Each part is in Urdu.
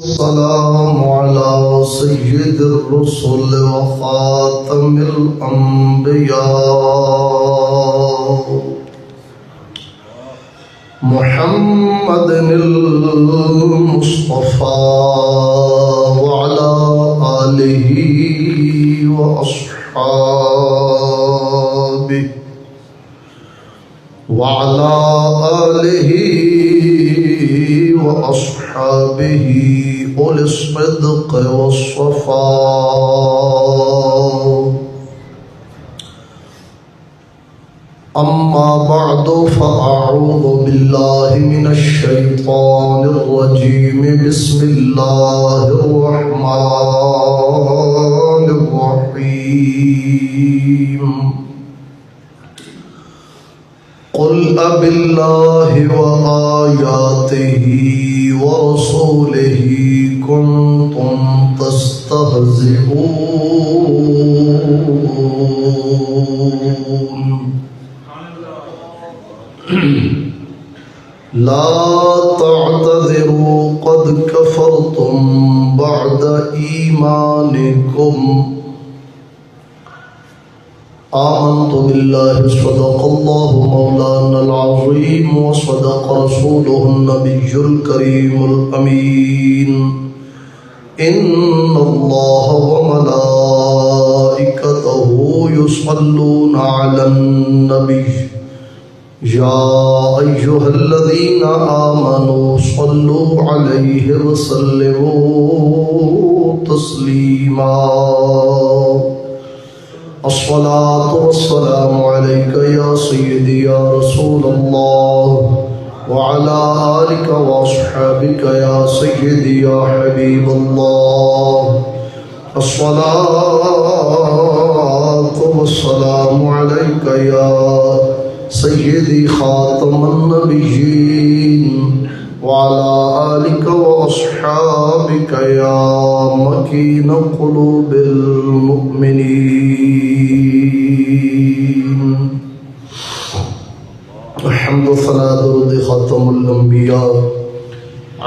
السلام على سيد الرسل وخاتم الأنبياء محمد المصطفى وعلى آله وأصحابه أولي الصدق والصفاء. أما بعد فأعوذ بالله من الشيطان الرجيم. بسم الله الرحمن الرحيم. قل أبالله وآياته ورسوله كنتم تستهزئون لا تعتذروا قد كفرتم بعد إيمانكم. آمنت بالله صدق الله مولانا العظيم وصدق رسوله النبي الكريم الأمين. إن الله وملائكته يصلون على النبي يا أيها الذين آمنوا صلوا عليه وسلموا تسليما. الصلاة والسلام عليك يا سيدي يا رسول الله وعلى آلك وأصحابك يا سيدي يا حبيب الله. الصلاة والسلام عليك يا سيدي خاتم النبيين وعلى آلك وأصحابك يا مكين قلوب المؤمنين. الحمد ثناء درود خاتم الأنبياء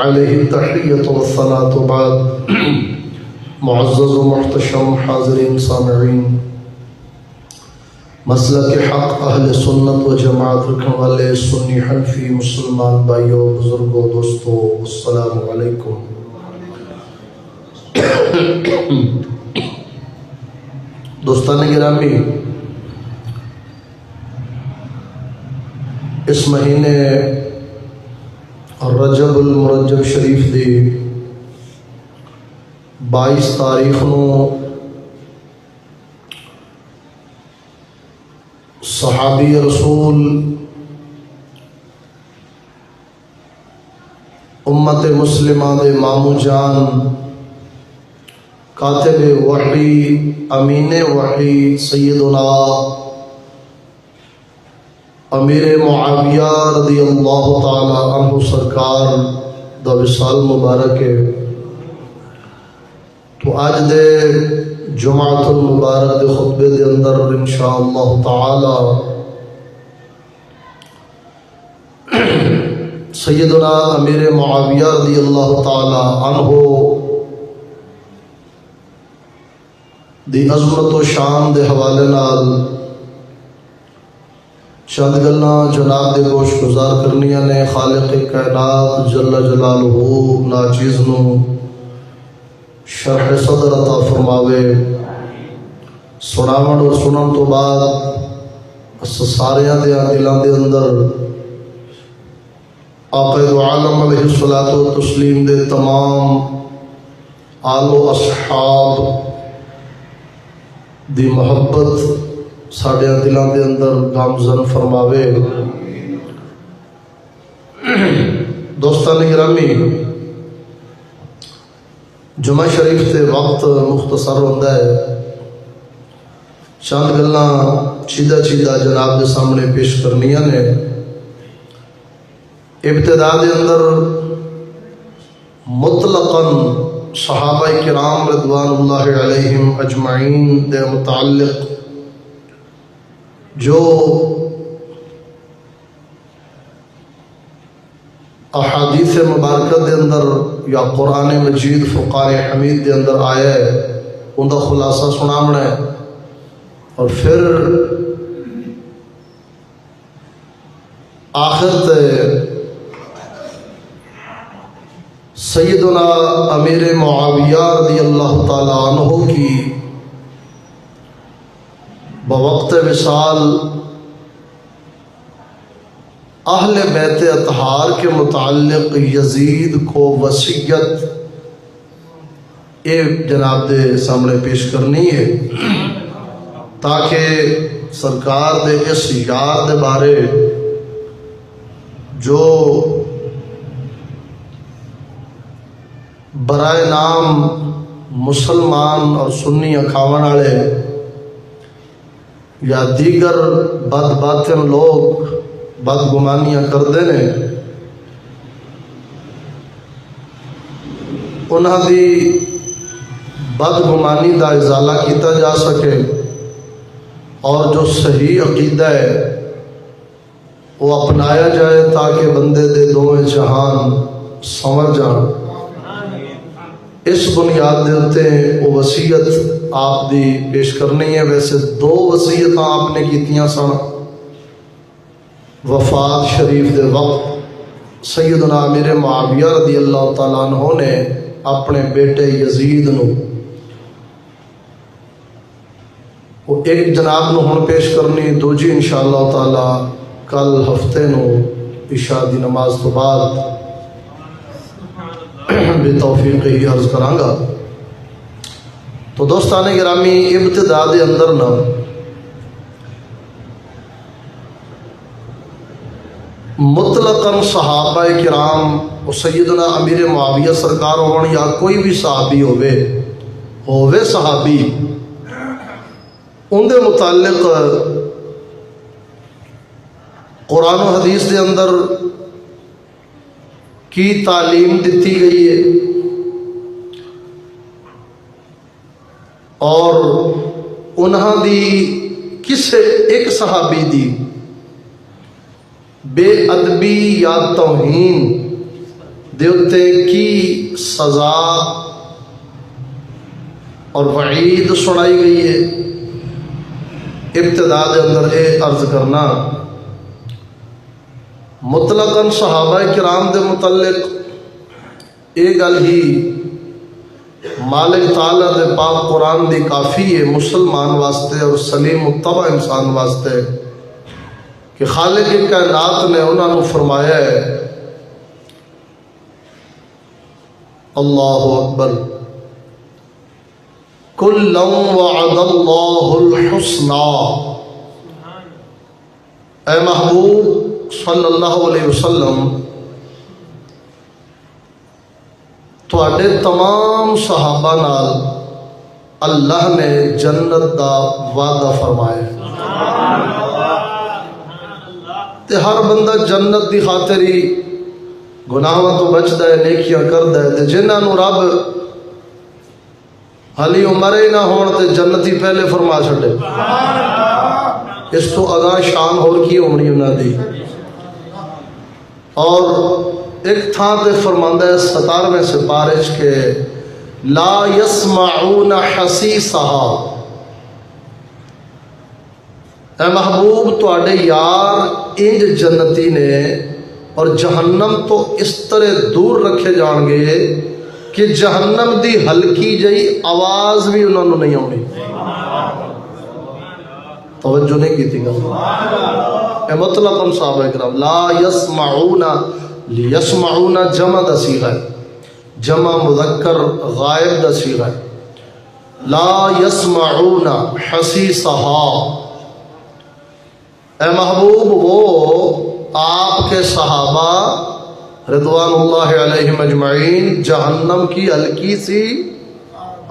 عليه التحية والثناء. بعد معزز ومحتشم حاضرین سامعین، مسلک حق اہل سنت و جماعت رکھنے والے سنی حنفی مسلمان بھائیوں، بزرگوں، دوستوں، السلام علیکم۔ دوستان گرامی، اس مہینے رجب المرجب شریف دی 22 تاریخ نو صحابی رسول امت مسلمہ دے مامو جان، کاتب وحی، امین وحی، سیدنا امیر معاویہ رضی اللہ تعالی عنہ سرکار دا وصال مبارک ہے۔ تو آج دے جمعۃ المبارک دے خطبے دے اندر انشاءاللہ تعالی سیدنا امیر معاویہ رضی اللہ تعالی عنہ دی عظمت و شان دے حوالے نال چند گلاں جناب دے گوش گزار کرنیاں نے۔ خالق کائنات جل جلالہ ناچیز نو شرح صدر عطا فرماوے۔ سناون اور سنن تو بعد ساریاں دے دلاں دے اندر آقا دو عالم علیہ الصلوۃ والتسلیم دے تمام آل و اصحاب دی محبت ساڑے دلاں دے اندر گامزن فرماوے۔ دوستان گرامی، جمعہ شریف تے وقت مختصر ہوندہ ہے، چند گلاں چیدہ جناب دے سامنے پیش کرنیاں نے۔ ابتدا دے اندر مطلقاً صحابہ کرام رضوان اللہ علیہم اجمعین دے متعلق جو احادیث مبارکہ دے اندر یا قرآن مجید فرقان حمید دے اندر آیا ہے ان کا خلاصہ سناونا ہے، اور پھر آخر تے سیدنا امیر معاویہ رضی اللہ تعالی عنہ کی بوقت وصال اہل بیت اطہار کے متعلق یزید کو وصیت جناب دے سامنے پیش کرنی ہے، تاکہ سرکار دے اس یار دے بارے جو برائے نام مسلمان اور سنی اکھاون والے یا دیگر بد باطن لوگ بدگمانیاں کرتے ہیں، انہاں دی بدگمانی دا ازالہ کیتا جا سکے، اور جو صحیح عقیدہ ہے وہ اپنایا جائے تاکہ بندے دے دونوں جہان سمجھ جان۔ اس بنیاد دے اتے وہ وصیت آپ دی پیش کرنی ہے۔ ویسے دو وصیتاں آپ نے کیتیاں سن وفات شریف دے وقت۔ سیدنا امیر معاویہ رضی اللہ تعالیٰ عنہ نے اپنے بیٹے یزید نو وہ ایک جناب نو ہن پیش کرنی، دوجی انشاءاللہ تعالی کل ہفتے نو عشاء دی نماز تو بعد بے توفیق ہی عرض کراں گا۔ تو دوستان گرامی، ابتدا دے اندر نا مطلقاً صحابہ کرام و سیدنا امیر معاویہ سرکار ہون یا کوئی بھی صحابی ہووے صحابی، ان دے متعلق قرآن و حدیث دے اندر کی تعلیم دیتی گئی ہے، اور انہاں دی کسے ایک صحابی دی بے ادبی یا توہین دے اتے کی سزا اور وعید سنائی گئی ہے۔ ابتدا دے اندر اے عرض کرنا مطلقاً صحابہ کرام دے متعلق اے گل ہی مالک تعالیٰ دے پاک قرآن دی کافی ہے مسلمان واسطے اور سلیم متبع انسان واسطے، کہ خالق کائنات نے انہوں نے فرمایا ہے اللہ اکبر کلا وعد اللہ الحسنى، اے محبوب صلی اللہ علیہ وسلم تواڈے تمام صحابہ نال اللہ نے جنت دا وعدہ فرمایا تے ہر بندہ جنت دی خاطر ہی گناہاں تو بچدا ہے، نیکیاں کردا ہے، تے جنہاں نو رب حالی عمرے نہ ہون تے جنتی پہلے فرما چھڈے، اس تو اگاں شان ہور کی ہونی انہاں دی۔ اور ایک تھان تے فرماندہ ہے 17ویں سپارش کے لا یسمعون حسیسہا، اے محبوب تواڈے یار انج جنتی نے اور جہنم تو اس طرح دور رکھے جان گے کہ جہنم دی ہلکی جئی آواز بھی انہوں نے نہیں آنی۔ توجہ نہیں کی تھی گا اے مطلقاً صحابہ کرام لا یسمعون، لیسمعون جمع دا صیغہ ہے، جمع مذکر غائب دا صیغہ ہے، لا یسمعون حسیسہا، اے محبوب وہ آپ کے صحابہ رضوان اللہ علیہم اجمعین جہنم کی ہلکی سی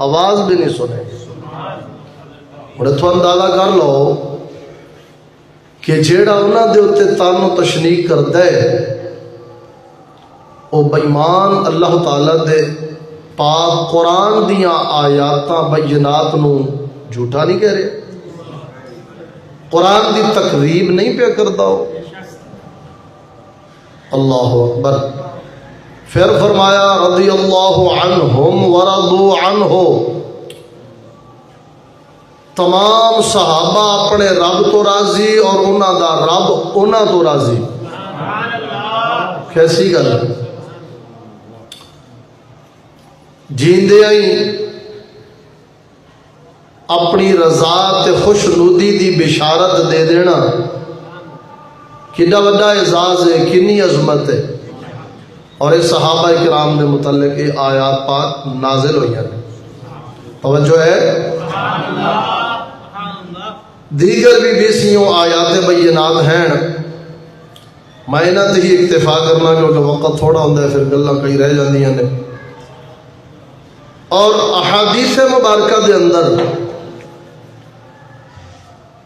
آواز بھی نہیں سنے۔ اور تو اندازہ کر لو کہ جیڑا انہاں دے اتے تان و تشنیع کردا ہے او بےمان اللہ تعالیٰ دے پاک قرآن دیاں آیاتاں بینات نو جھوٹا نہیں کہہ رہے، قرآن دی تقریب نہیں پہ کردا ہو، اللہ اکبر۔ پھر فرمایا رضی اللہ عنہم ورضوا عنہ، تمام صحابہ اپنے رب تو راضی اور انہاں دا رب انہاں تو راضی۔ کیسی گل ہے؟ جیندے آئی اپنی رضا تے خوش نودی دی بشارت دے دینا کڈا وڈا اعزاز ہے، کنی عظمت ہے۔ اور اس صحابہ کرام دے متعلق یہ آیات پاک نازل ہوئی ہیں۔ توجہ ہے؟ دیگر بھی بیسیوں آیات بینات ہیں، میں انہاں تے ہی اکتفا کرنا کیونکہ وقت تھوڑا ہوتا ہے، پھر گلاں کئی رہ جاندیاں نے۔ اور احادیث مبارکہ دے اندر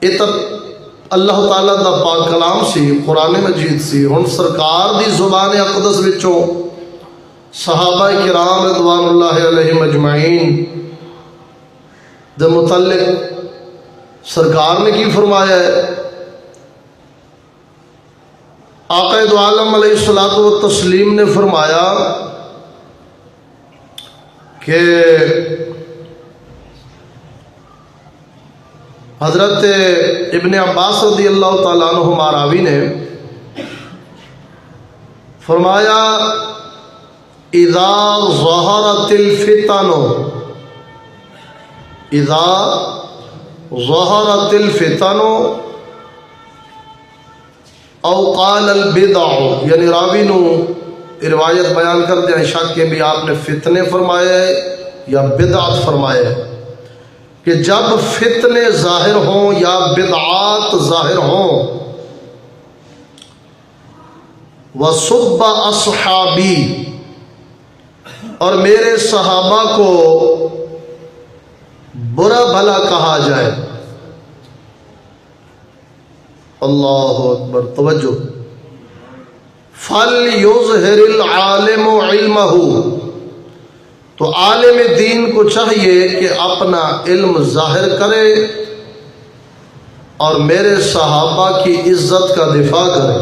یہ اللہ تعالیٰ دا پاک کلام سی، قرآن مجید سی۔ ہن سرکار دی زبان اقدس وچوں صحابہ کرام رضوان اللہ علیہم اجمعین دے متعلق سرکار نے کی فرمایا ہے؟ آقا دو عالم علیہ الصلوۃ والتسلیم نے فرمایا کہ حضرت ابن عباس رضی اللہ تعالیٰ عنہ راوی نے فرمایا اذا ظہرت الفتن، اذا ظہرت الفتن او قال البدع، یعنی راوی نو روایت بیان کر دیا شک کہ بھی آپ نے فتنے فرمایا ہے یا بدعت فرمایا ہے، کہ جب فتنے ظاہر ہوں یا بدعات ظاہر ہوں، وَصُبَّ أَصْحَابِي، اور میرے صحابہ کو برا بھلا کہا جائے۔ اللہ اکبر، توجہ۔ فَلْيُظْهِرِ الْعَالِمُ عِلْمَهُ، تو عالم دین کو چاہیے کہ اپنا علم ظاہر کرے اور میرے صحابہ کی عزت کا دفاع کرے۔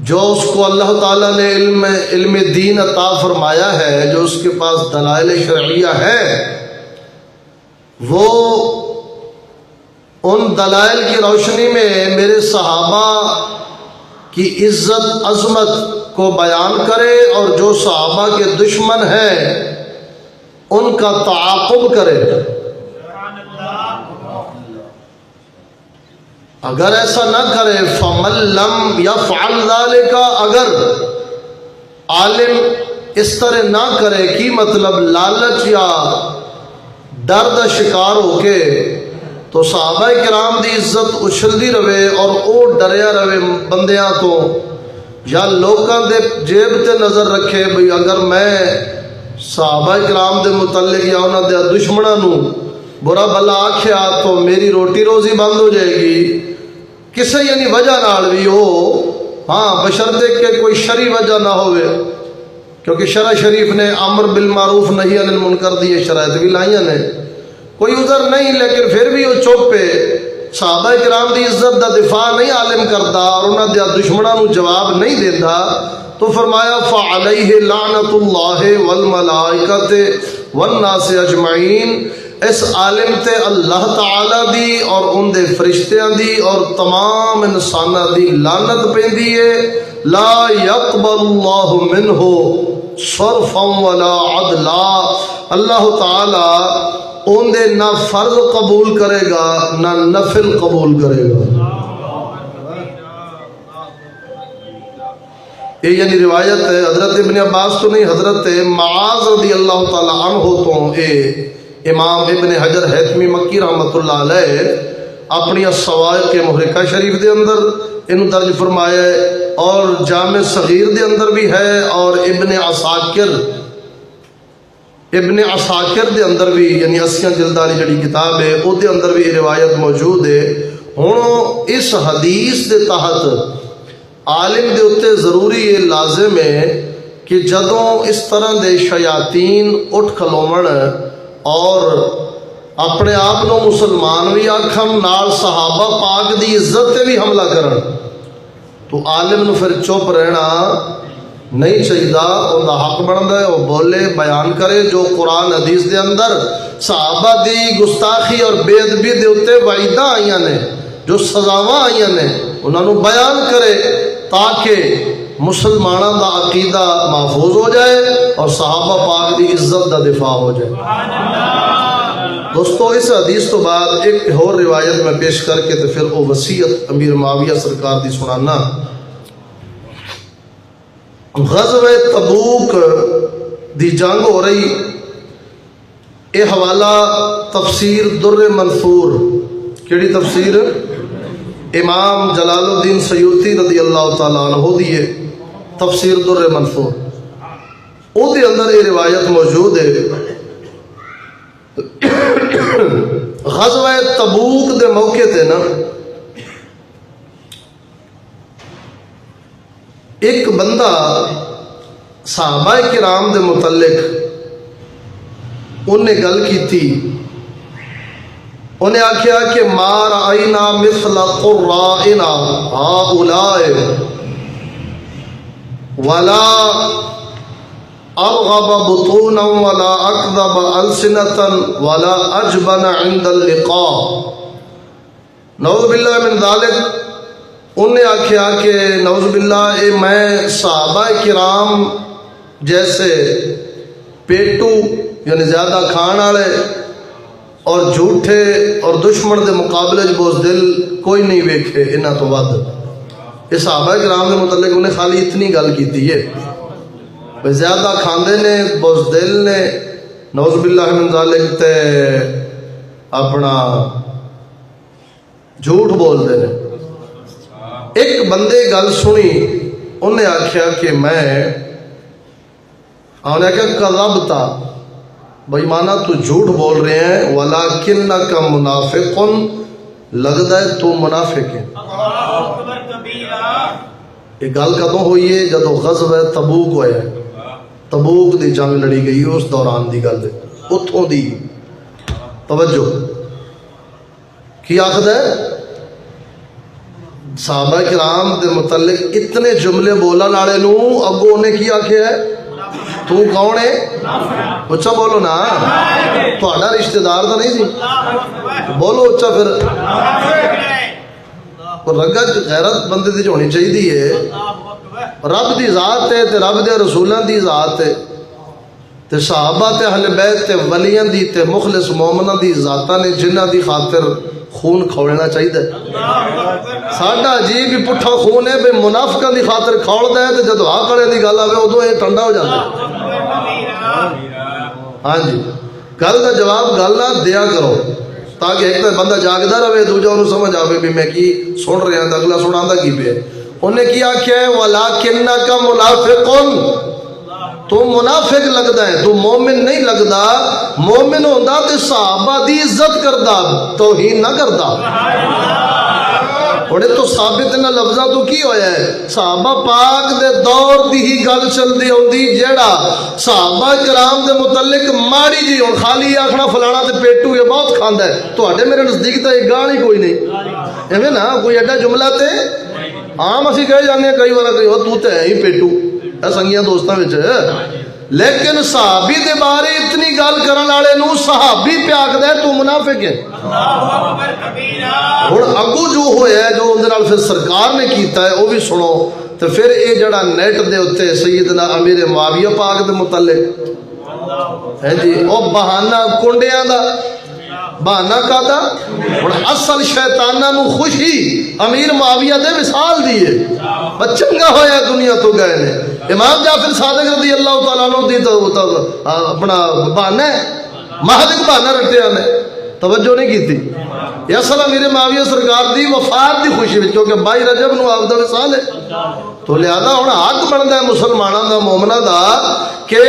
جو اس کو اللہ تعالیٰ نے علم دین عطا فرمایا ہے، جو اس کے پاس دلائل شرعیہ ہے، وہ ان دلائل کی روشنی میں میرے صحابہ کی عزت عظمت کو بیان کرے، اور جو صحابہ کے دشمن ہیں ان کا تعاقب کرے۔ اگر ایسا نہ کرے، فَمَن لَّمْ يَفْعَلْ ذَلِكَ، اگر عالم اس طرح نہ کرے، کی مطلب لالچ یا ڈر دا شکار ہو کے، تو صحابہ کرام دی عزت اچھلدی رہے اور او ڈریا رہے بندیاں تو، یا لوکاں دے جیب تے نظر رکھے بھئی اگر میں صحابہ کرام دے متعلق یا انہاں دے دشمناں نو برا بھلا آکھیا تو میری روٹی روزی بند ہو جائے گی، کسے یعنی وجہ نال بھی ہو، ہاں بشرطے کہ کوئی شرعی وجہ نہ ہوئے، کیونکہ شرع شریف نے امر بالمعروف نہی عن المنکر دی شرائط بھی لائیاں نے، کوئی عذر نہیں، لیکن پھر بھی وہ چپ پہ صحابہ کرام دی عزت دا دفاع نہیں عالم کردا اور انہاں دے دشمناں نو جواب نہیں دیندا، تو فرمایا فعلیہ لعنت اللہ والملائکۃ والناس اجمعین، اس عالم تے اللہ تعالی دی اور ان دے فرشتیاں دی اور تمام انساناں دی لعنت پیندی ہے۔ لا یقبل اللہ منہ صرفا ولا عدلا، اللہ تعالی ان دے نہ فرض قبول کرے گا نہ نفل قبول کرے گا۔ یہ یعنی روایت ہے حضرت ابن عباس تو نہیں، حضرت معاذ رضی اللہ تعالی عنہ تو امام ابن حجر حیثمی مکی رحمۃ اللہ علیہ اپنی الصواعق محرقہ شریف دے اندر انہوں درج فرمایا ہے، اور جامع صغیر دے اندر بھی ہے، اور ابن عساکر دے اندر بھی، یعنی 80 جلد والی جڑی کتاب ہے او دے اندر بھی یہ روایت موجود ہے۔ ہن اس حدیث دے تحت عالم دے اتے ضروری یہ لازم ہے کہ جدوں اس طرح دے شیاطین اٹھ کھلومن اور اپنے آپ نو مسلمان بھی آکھن نال صحابہ پاک دی عزت تے بھی حملہ کرن تو عالم نو پھر چپ رہنا نہیں چاہیے، ان کا حق بنتا ہے وہ بولے بیان کرے جو قرآن حدیث دے اندر صحابہ دی گستاخی اور بے ادبی دے اتنے وعیداں آئیاں نے، جو سزاواں آئیاں نے، انہاں نو بیان کرے تاکہ مسلمانوں دا عقیدہ محفوظ ہو جائے اور صحابہ پاک دی عزت دا دفاع ہو جائے۔ دوستو اس حدیث تو بعد ایک اور روایت میں پیش کر کے تو پھر وہ وصیت امیر معاویہ سرکار دی سنانا۔ غزوہ تبوک دی جنگ ہو رہی، اے حوالہ تفسیر در منثور، کیڑی تفسیر؟ امام جلال الدین سیوطی رضی اللہ تعالیٰ عنہ دیئے تفسیر در منثور، او دے اندر یہ روایت موجود ہے۔ غزوہ تبوک دے موقع تے نا ایک بندہ صحابہ کرام دے متعلق انہیں گل کی تھی، انہیں آکھیا کہ ما رأینا مثل قرائنا ہؤلاء ولا ارغب بطونا ولا اکذب السنتا ولا اجبن عند اللقاء۔ نعوذ باللہ من ذالک، انہیں آکھیا کہ نعوذ باللہ اے میں صحابہ کرام جیسے پیٹو یعنی زیادہ کھان والے اور جھوٹے اور دشمن دے مقابلے بزدل کوئی نہیں ویکھے انہاں تو ود۔ یہ صحابہ کرام دے متعلق انہیں خالی اتنی گل کیتی ہے، زیادہ کھاندے نے، بزدل نے، نعوذ باللہ من ذالک تے اپنا جھوٹ بول دے نے۔ ایک بندے گل سنی، انہیں آکھیا کہ انہیں آکھیا کذبتا، بھائی مانا تو جھوٹ بول رہے ہیں، ولیکنک منافق، لگتا ہے تو منافق ہے۔ یہ گل کدوں ہوئی ہے؟ جدو غزوہ تبوک ہویا ہے، تبوک دی جنگ لڑی گئی اس دوران دی گل ہے، اتھوں دی توجہ کی آخد ہے؟ صحابہ کرام دے متعلق اتنے جملے بولن والے نو اگوں انہیں کی آکھیا ہے؟ تو کون ہے؟ اچھا بولو نا، تہاڈا رشتہ دار تو نہیں سی؟ بولو اچھا پھر۔ رگت غیرت بندے دی ہونی چاہیے، رب دی ذات ہے تے رب دے رسولاں دی ذات ہے تے صحابہ تے اہل بیت تے ولیاں دی تے مخلص مومناں دی ذاتاں نے جنہاں دی خاطر خون کھولنا چاہیے۔ ساڈا عجیب ہی پٹھا خون ہے، بے منافقاں دی خاطر کھولدا ہے تے جدوں حق والے دی گل آوے ادوں یہ ٹھنڈا ہو جاتا ہے۔ ہاں جی، گل دا جواب گل نہ دیا کرو تاکہ ایک تو بندہ جاگدا رہے، دوجا انہوں سمجھ آوے بھی میں کی سن رہا ہوں، اگلا سناندا کی پیا۔ انہیں کیا آکھیا ہے؟ وَلَٰكِنَّكَ مُنَافِقٌ، تو منافق لگدا ہے، تو مومن نہیں لگدا۔ مومن ہوندا تے صحابہ دی عزت کردا، توہین نہ کردا۔ بڑے تو ثابت انہاں لفظاں تو کی ہویا ہے؟ صحابہ پاک دے دور دی ہی گل چلدی ہوندی، جیڑا صحابہ کرام دے متعلق ماڑی جی ہن خالی آکھنا فلانا تے پیٹو یہ بہت کھاندا ہے، تواڈے میرے نزدیک تے یہ گال ہی کوئی نہیں، ایویں نا کوئی ایڈا جملہ تے عام اسی کہے جانے کئی بار کئی تو تے ہے ہی پیٹو سنگیاں دوستاں وچ، لیکن صحابی دے بارے اتنی گل کرن والے نو صحابی پہ آکھدا ہے تو منافق ہے۔ ہن اگوں جو ہویا ہے، جو اندر نال پھر سرکار نے کیتا ہے وہ بھی سنو، تو پھر اے جڑا نیٹ دے اوتے سیدنا امیر معاویہ پاک دے متعلق ہے جی او بہانہ کنڈیاں دا بہانہ کادا، ہن اصل شیطاناں نو خوشی امیر معاویہ دے وصال دیے، چنگا ہویا دنیا تو گئے نے۔ امام جعفر صادق رضی اللہ تعالیٰ عنہ دی تو اپنا بہانہ ہے، محض ایک بہانہ رٹیا نے، توجہ نہیں کی تھی۔ یہ اصل امیر معاویہ سرکار دی وفات دی خوشی وچ، کیونکہ 22 رجب نو آپ دا وصال ہے، تو لہذا ہن حق بندا ہے مسلماناں دا مومناں دا کہ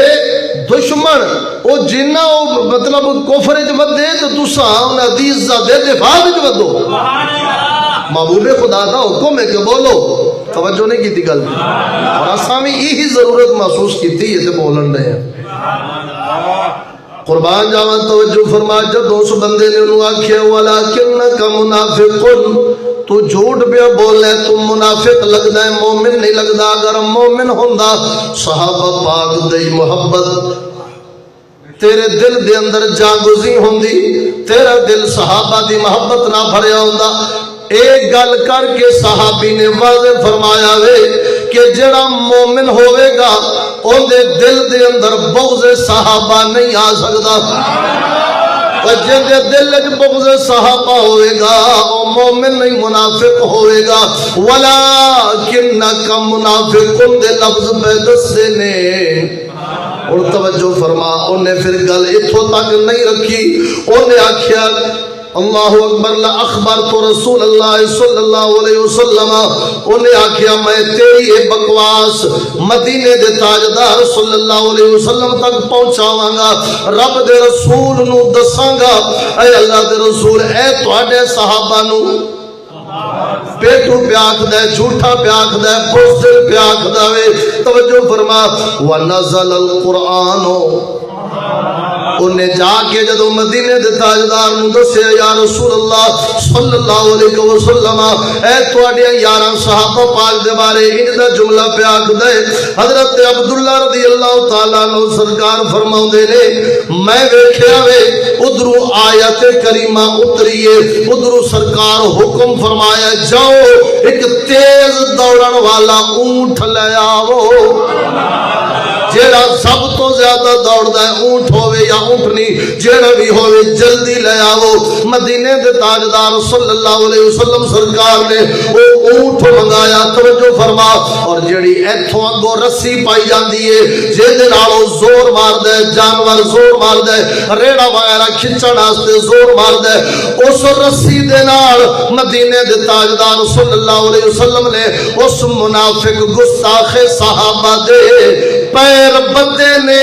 دشمن او جنہ او مطلب کفر وچ ودے تو تساں انہاں دی عزت دے دفاع وچ ودو۔ محبوب خدا دا حکم ہے کہ بولو، توجہ نہیں کی تھی گل، اور اساں بھی یہی ضرورت محسوس کی تھی، یہ تے بولن رہے ہیں۔ قربان جاواں توجہ فرما جدوں اس بندے نے انہوں آکھیا ولکنک منافقن تو جھوٹ پہ بولے تو منافق لگدا ہے مومن نہیں لگدا اگر مومن ہوندا صحابہ پاک دی محبت تیرے دل دے اندر جاگزی ہوندی تیرا دل صحابہ دی محبت نہ بھریا ہوندا ایک گل کر کے صحابی نے واضح فرمایا وے کہ جڑا مومن ہوئے گا ان دے دل دے اندر بغض صحابہ نہیں آ سکتا جن دے دل وچ بغض صحابہ ہوئے گا او مومن نہیں منافق ہوئے گا ولکنک منافقن دے لفظ پہ دسے نے اور توجہ فرما انہیں پھر گل اتھوں تک نہیں رکھی انہیں آکھیا اللہ اکبر لا اخبر تو رسول اللہ صلی اللہ علیہ وسلم انہیں آکھیا میں تیری یہ بکواس مدینے دے تاجدار صلی اللہ علیہ وسلم تک پہنچاواں گا رب دے رسول نو دساں گا اے اللہ دے رسول اے تواڈے صحابہ نو پیٹو پیاکھ دے جھوٹا پیاکھ دے بزدل پیاکھ دے توجہ فرما ونزل القرآن انہیں جا کے جدو مدینے دے تاجدار نو دسے یا رسول اللہ صلی اللہ علیہ وسلم اے تواڈے 11 صحابہ پاک دے بارے ان دا جملہ پیاکھ دے حضرت عبداللہ رضی اللہ تعالیٰ عنہ سرکار فرماؤندے نے میں ویکھیا وے ادھروں آیت کریمہ اتریے ادھروں سرکار حکم فرمایا جاؤ ایک تیز دوڑن والا اونٹ لے آؤ جیڑا سب تو زیادہ دوڑدا ہے اونٹ ہوئے یا اونٹنی جیڑا بھی ہوئے جلدی لے آؤ مدینے دے تاجدار صلی اللہ علیہ وسلم سرکار نے وہ اونٹ منگایا توجہ فرما اور جیڑی ایتھوں اگوں رسی پائی جاندی ہے جیدے نالوں زور مار دے جانور زور مار دے ریڑا وغیرہ کھچن واسطے زور مار دے اس رسی دے نال مدینے دے تاجدار صلی اللہ علیہ وسلم نے اس منافق گستاخ صحابہ دے پیر بدے نے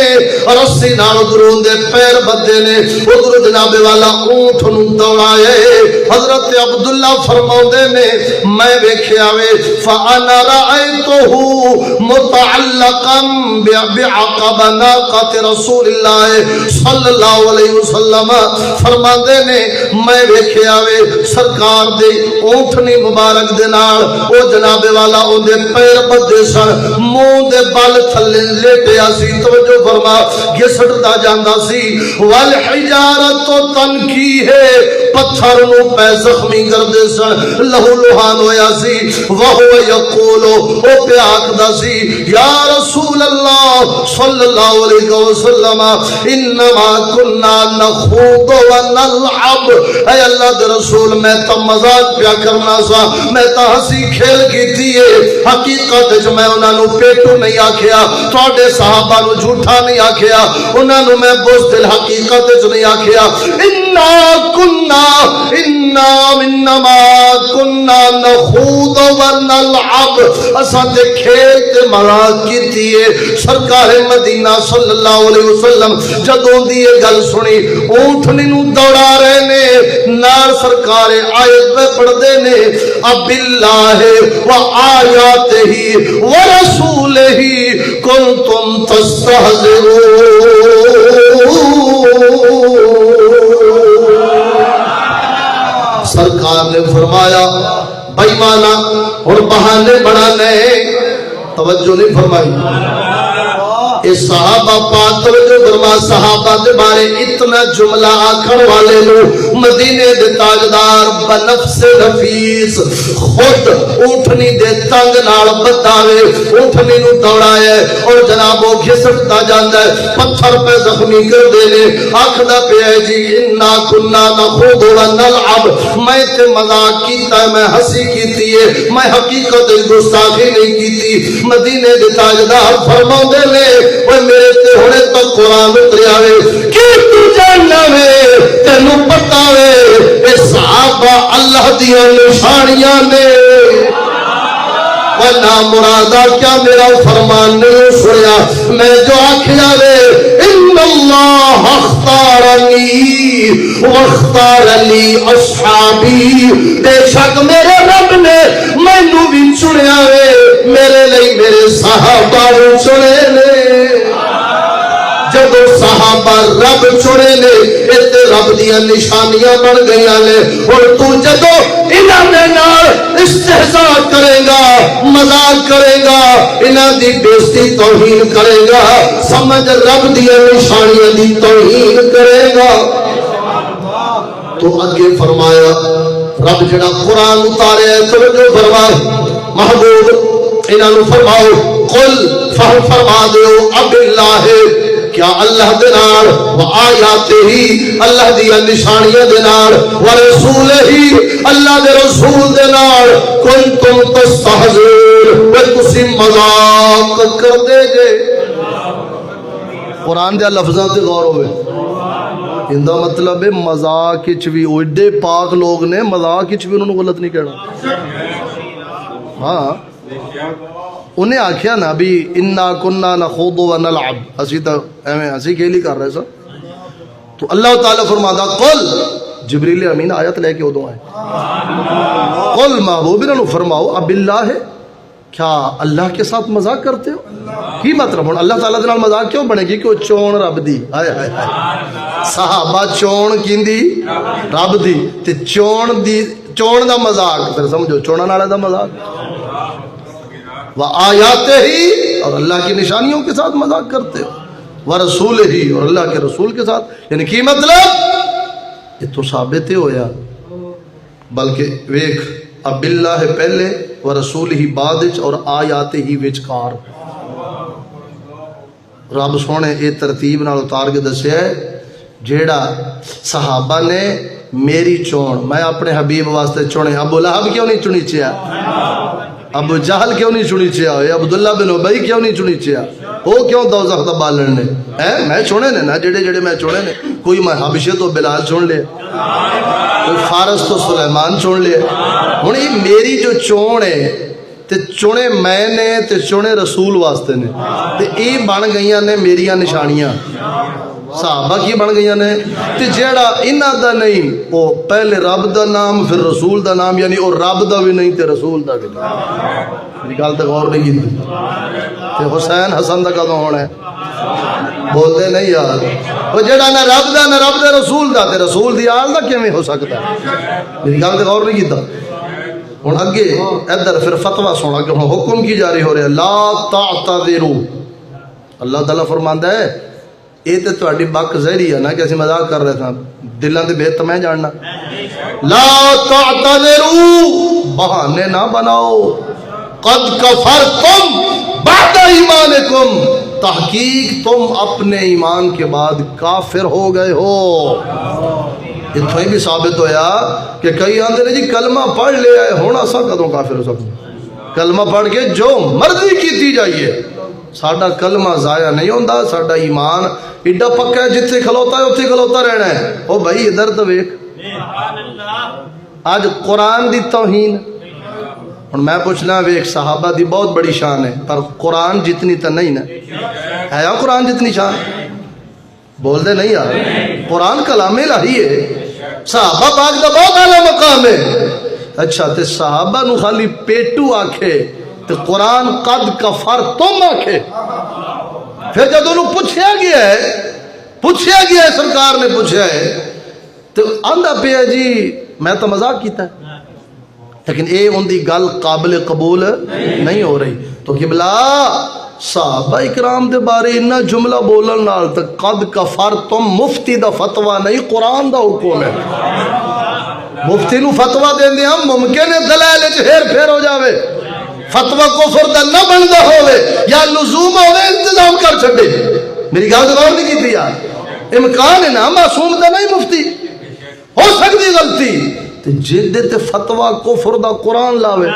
رسی نال درون دے پیر بدے نے ادھر جناب والا اونٹ نو دوڑائے حضرت عبداللہ فرماؤندے نے میں ویکھیا وے فانا رأیتہ متعلقا بعقب ناقۃ رسول اللہ صلی اللہ علیہ وسلم فرماندے نے میں ویکھیا وے سرکار دے اونٹنی مبارک دے نال او جناب والا اون دے پیر بدے سن منہ دے بل تھلے لیٹیا سی توجہ فرما گھسٹدا جاندا سی والحجارت تنکی ہے پتھر نو پہ زخمی کر دے سن لہو لوہان ہویا سی وہو یقول او پہ آکھدا سی یا رسول اللہ صلی اللہ علیہ وسلم انما کننا نخوض ونلعب اے اللہ دے رسول میں تا مزاق پیا کرنا سا میں تا ہنسی کھیل کی تیے حقیقت جو میں انہاں نو پیٹو نہیں آکھیا تواڈے صحابہ نو جھوٹا نہیں آکھیا انہاں نو میں بزدل حقیقت جو نہیں آکھیا انما کننا نخوض ونلعب اساں تے کھیل تے مزاق کیتی ہے سرکار مدینہ صلی اللہ علیہ وسلم جدوں دی یہ گل سنی اونٹنی نو دوڑا رہے نے نال سرکار آیت پہ پڑھ دے نے اب اللہ و آیاتہ و رسولہ کنتم تستہزئون سرکار نے فرمایا بھائی مانا اور بہانے بڑھانے توجہ نہیں فرمائی اس صحابہ پاک توجہ فرما صحابہ دے بارے اتنا جملہ آکھن والے نو مدینے دے تاجدار بنفس نفیس خود اونٹنی دے تنگ نال بتاوے اونٹنی نو دوڑائے اور جناب وہ گھسٹتا جاندا ہے پتھر پہ زخمی کر دینے آکھدا پہ ہے جی انا کننا نخوض ونلعب میں تے مذاق کیتا ہے میں ہنسی کیتی ہے میں حقیقت گستاخی نہیں کیتی مدینے دے تاجدار فرماندے نے وہ میرے تے ہونے تک قرآن اتریا وے کہ تو جاننا وے تینوں پتہ وے اے صحابہ اللہ دیاں نشانیاں نے ورنہ مرادہ کیا میرا فرمان نہیں سنیا میں جو آکھیا وے ان اللہ اختارنی واختار لی اصحابی بے شک میرے رب نے مینوں بھی چنیا وے میرے لئی میرے صحابہ چنے نے جدو صحابہ صحابہ رب چنے نے تے رب دیا نشانیاں بن گئی نے اور تو جدو انہاں دے نال استہزاء کرے گا مذاق کرے گا انہاں دی بےزتی توہین کرے گا سمجھ رب دیا نشانیاں دی توہین کرے گا تو اگے فرمایا رب جڑا قرآن اتارے توجہ فرما محبوب انہاں نو فرماؤ قل فرما دیو اب اللہ کیا اللہ دے نال و آیاتہ ہی اللہ دی نشانیاں دے نال و رسول ہی اللہ دے رسول دے نال کنتم تستہزئون و تسی مذاق کر دے گے قرآن دے لفظاں تے غور ہوئے اندہ مطلب ہے مذاق کچھ بھی ایڈے پاک لوگ نے مذاق کچھ بھی انہوں نے غلط نہیں کہنا ہاں انہیں آکھیا نا بھی انا کننا نخوض و نلعب اسی تا ہنسی کھیلی کر رہے سر تو اللہ تعالیٰ فرماتا قل جبریل امین آیت لے کے ادھو آئے قل محبوب انہوں فرماؤ اب اللہ ہے کیا اللہ کے ساتھ مذاق کرتے ہو کی مطلب ہوں اللہ تعالیٰ دنال مذاق کیوں بنے گی کہ وہ چون رب دی آئے آئے آئے صحابہ چون کیندی رب دی تے چون دا مذاق پھر سمجھو چونا نالے دا مذاق وآیاتہ ہی اور اللہ کی نشانیوں کے ساتھ مذاق کرتے ہو ورسول ہی اور اللہ کے رسول کے ساتھ یعنی کی مطلب یہ تو ثابت ہی ہویا بلکہ ویک اب اللہ پہلے ورسول ہی بعد اور آیات ہی وچکار رب سونے اے ترتیب نال اتار کے دسیا ہے جیڑا صحابہ نے میری چون میں اپنے حبیب واسطے چونے ابو لہب کیوں نہیں چنی چیا ابو جہل کیوں نہیں چنی چیا عبداللہ بن ابی کیوں نہیں چنی چیا وہ کیوں دوزخ دا بالن نے میں چھوڑے نے نا جڑے میں چھوڑے نے کوئی میں حبشے تو بلال چھوڑ لے کوئی فارس تو سلیمان چھوڑ لے ہوں یہ میری جو چون ہے تے چونے میں نے تے چونے رسول واسطے نے تے یہ بن گئیاں نے میریاں نشانیاں صحابہ کی بن گئیاں نے تے جیڑا انہاں دا نہیں وہ پہلے رب دا نام پھر رسول دا نام یعنی وہ رب دا بھی نہیں تے رسول دا بھی نہیں میری گل تے غور نہیں کی تے حسین حسن دا کدوں ہونا ہے بولتے نہیں یار وہ جڑا نہ رب دا نہ رب دے رسول دا تے رسول دی آل دا کیویں ہو سکتا ہے میری گل تے غور نہیں کیتا ہن اگے ادھر پھر فتوی سنا کہ ہن حکم کی جاری ہو رہا ہے لا تعتذروا اللہ تعالیٰ فرماندا ہے یہ تو تہاڈی بک زہری ہے نا کہ اسی مذاق کر رہے تھے دلاں دے بہت میں جاننا لا تعتذروا بہانے نہ بناؤ قد کفرتم بعد ایمانکم تحقیق تم اپنے ایمان کے بعد کافر ہو گئے ہو اتنا ہی بھی ثابت ہویا کہ کئی آندے نے جی کلمہ پڑھ لے آئے ہونا سا کدوں کافر ہو سکتا کلمہ پڑھ کے جو مرضی کیتی جائیے ساڈا کلمہ ضائع نہیں ہوندا ساڈا ایمان ایڈا پکا ہے جتھے کھلوتا ہے اتھے کھلوتا رہنا ہے او بھائی ادھر تو ویکھ آج قرآن دی توہین اور میں پوچھنا ویک صحابہ دی بہت بڑی شان ہے پر قرآن جتنی تو نہیں نا ہے یا قرآن جتنی شان بول دے نہیں یار قرآن کلام الہی ہے صحابہ پاک دا بہت اعلیٰ مقام ہے اچھا تے صحابہ نو خالی پیٹو آکھے تے قرآن قد کفرتم آکھے پھر جب انہوں پوچھیا گیا ہے سرکار نے پوچھا ہے تو آندہ پہ جی میں تو مذاق کیتا ہے لیکن اے ان دی گل قابل قبول نہیں ہو رہی تو قبلہ صحابہ اکرام دے بارے انہا جملہ بولن نال تک قد کفرتم مفتی دا فتوہ نہیں قرآن دا حکم ہے مفتی نو فتوہ دیں دے ہم ممکن ہے دلائل ہیر پھیر ہو جاوے فتوہ کفر دا نہ بندہ ہوئے یا لزوم ہوئے انتظام کر چھڑے میری گاہ سے غور نہیں کی تھی یار امکان ہے نا معصوم دا نہیں مفتی ہو سکتی غلطی جدت فتوہ کفر دا قرآن لاوے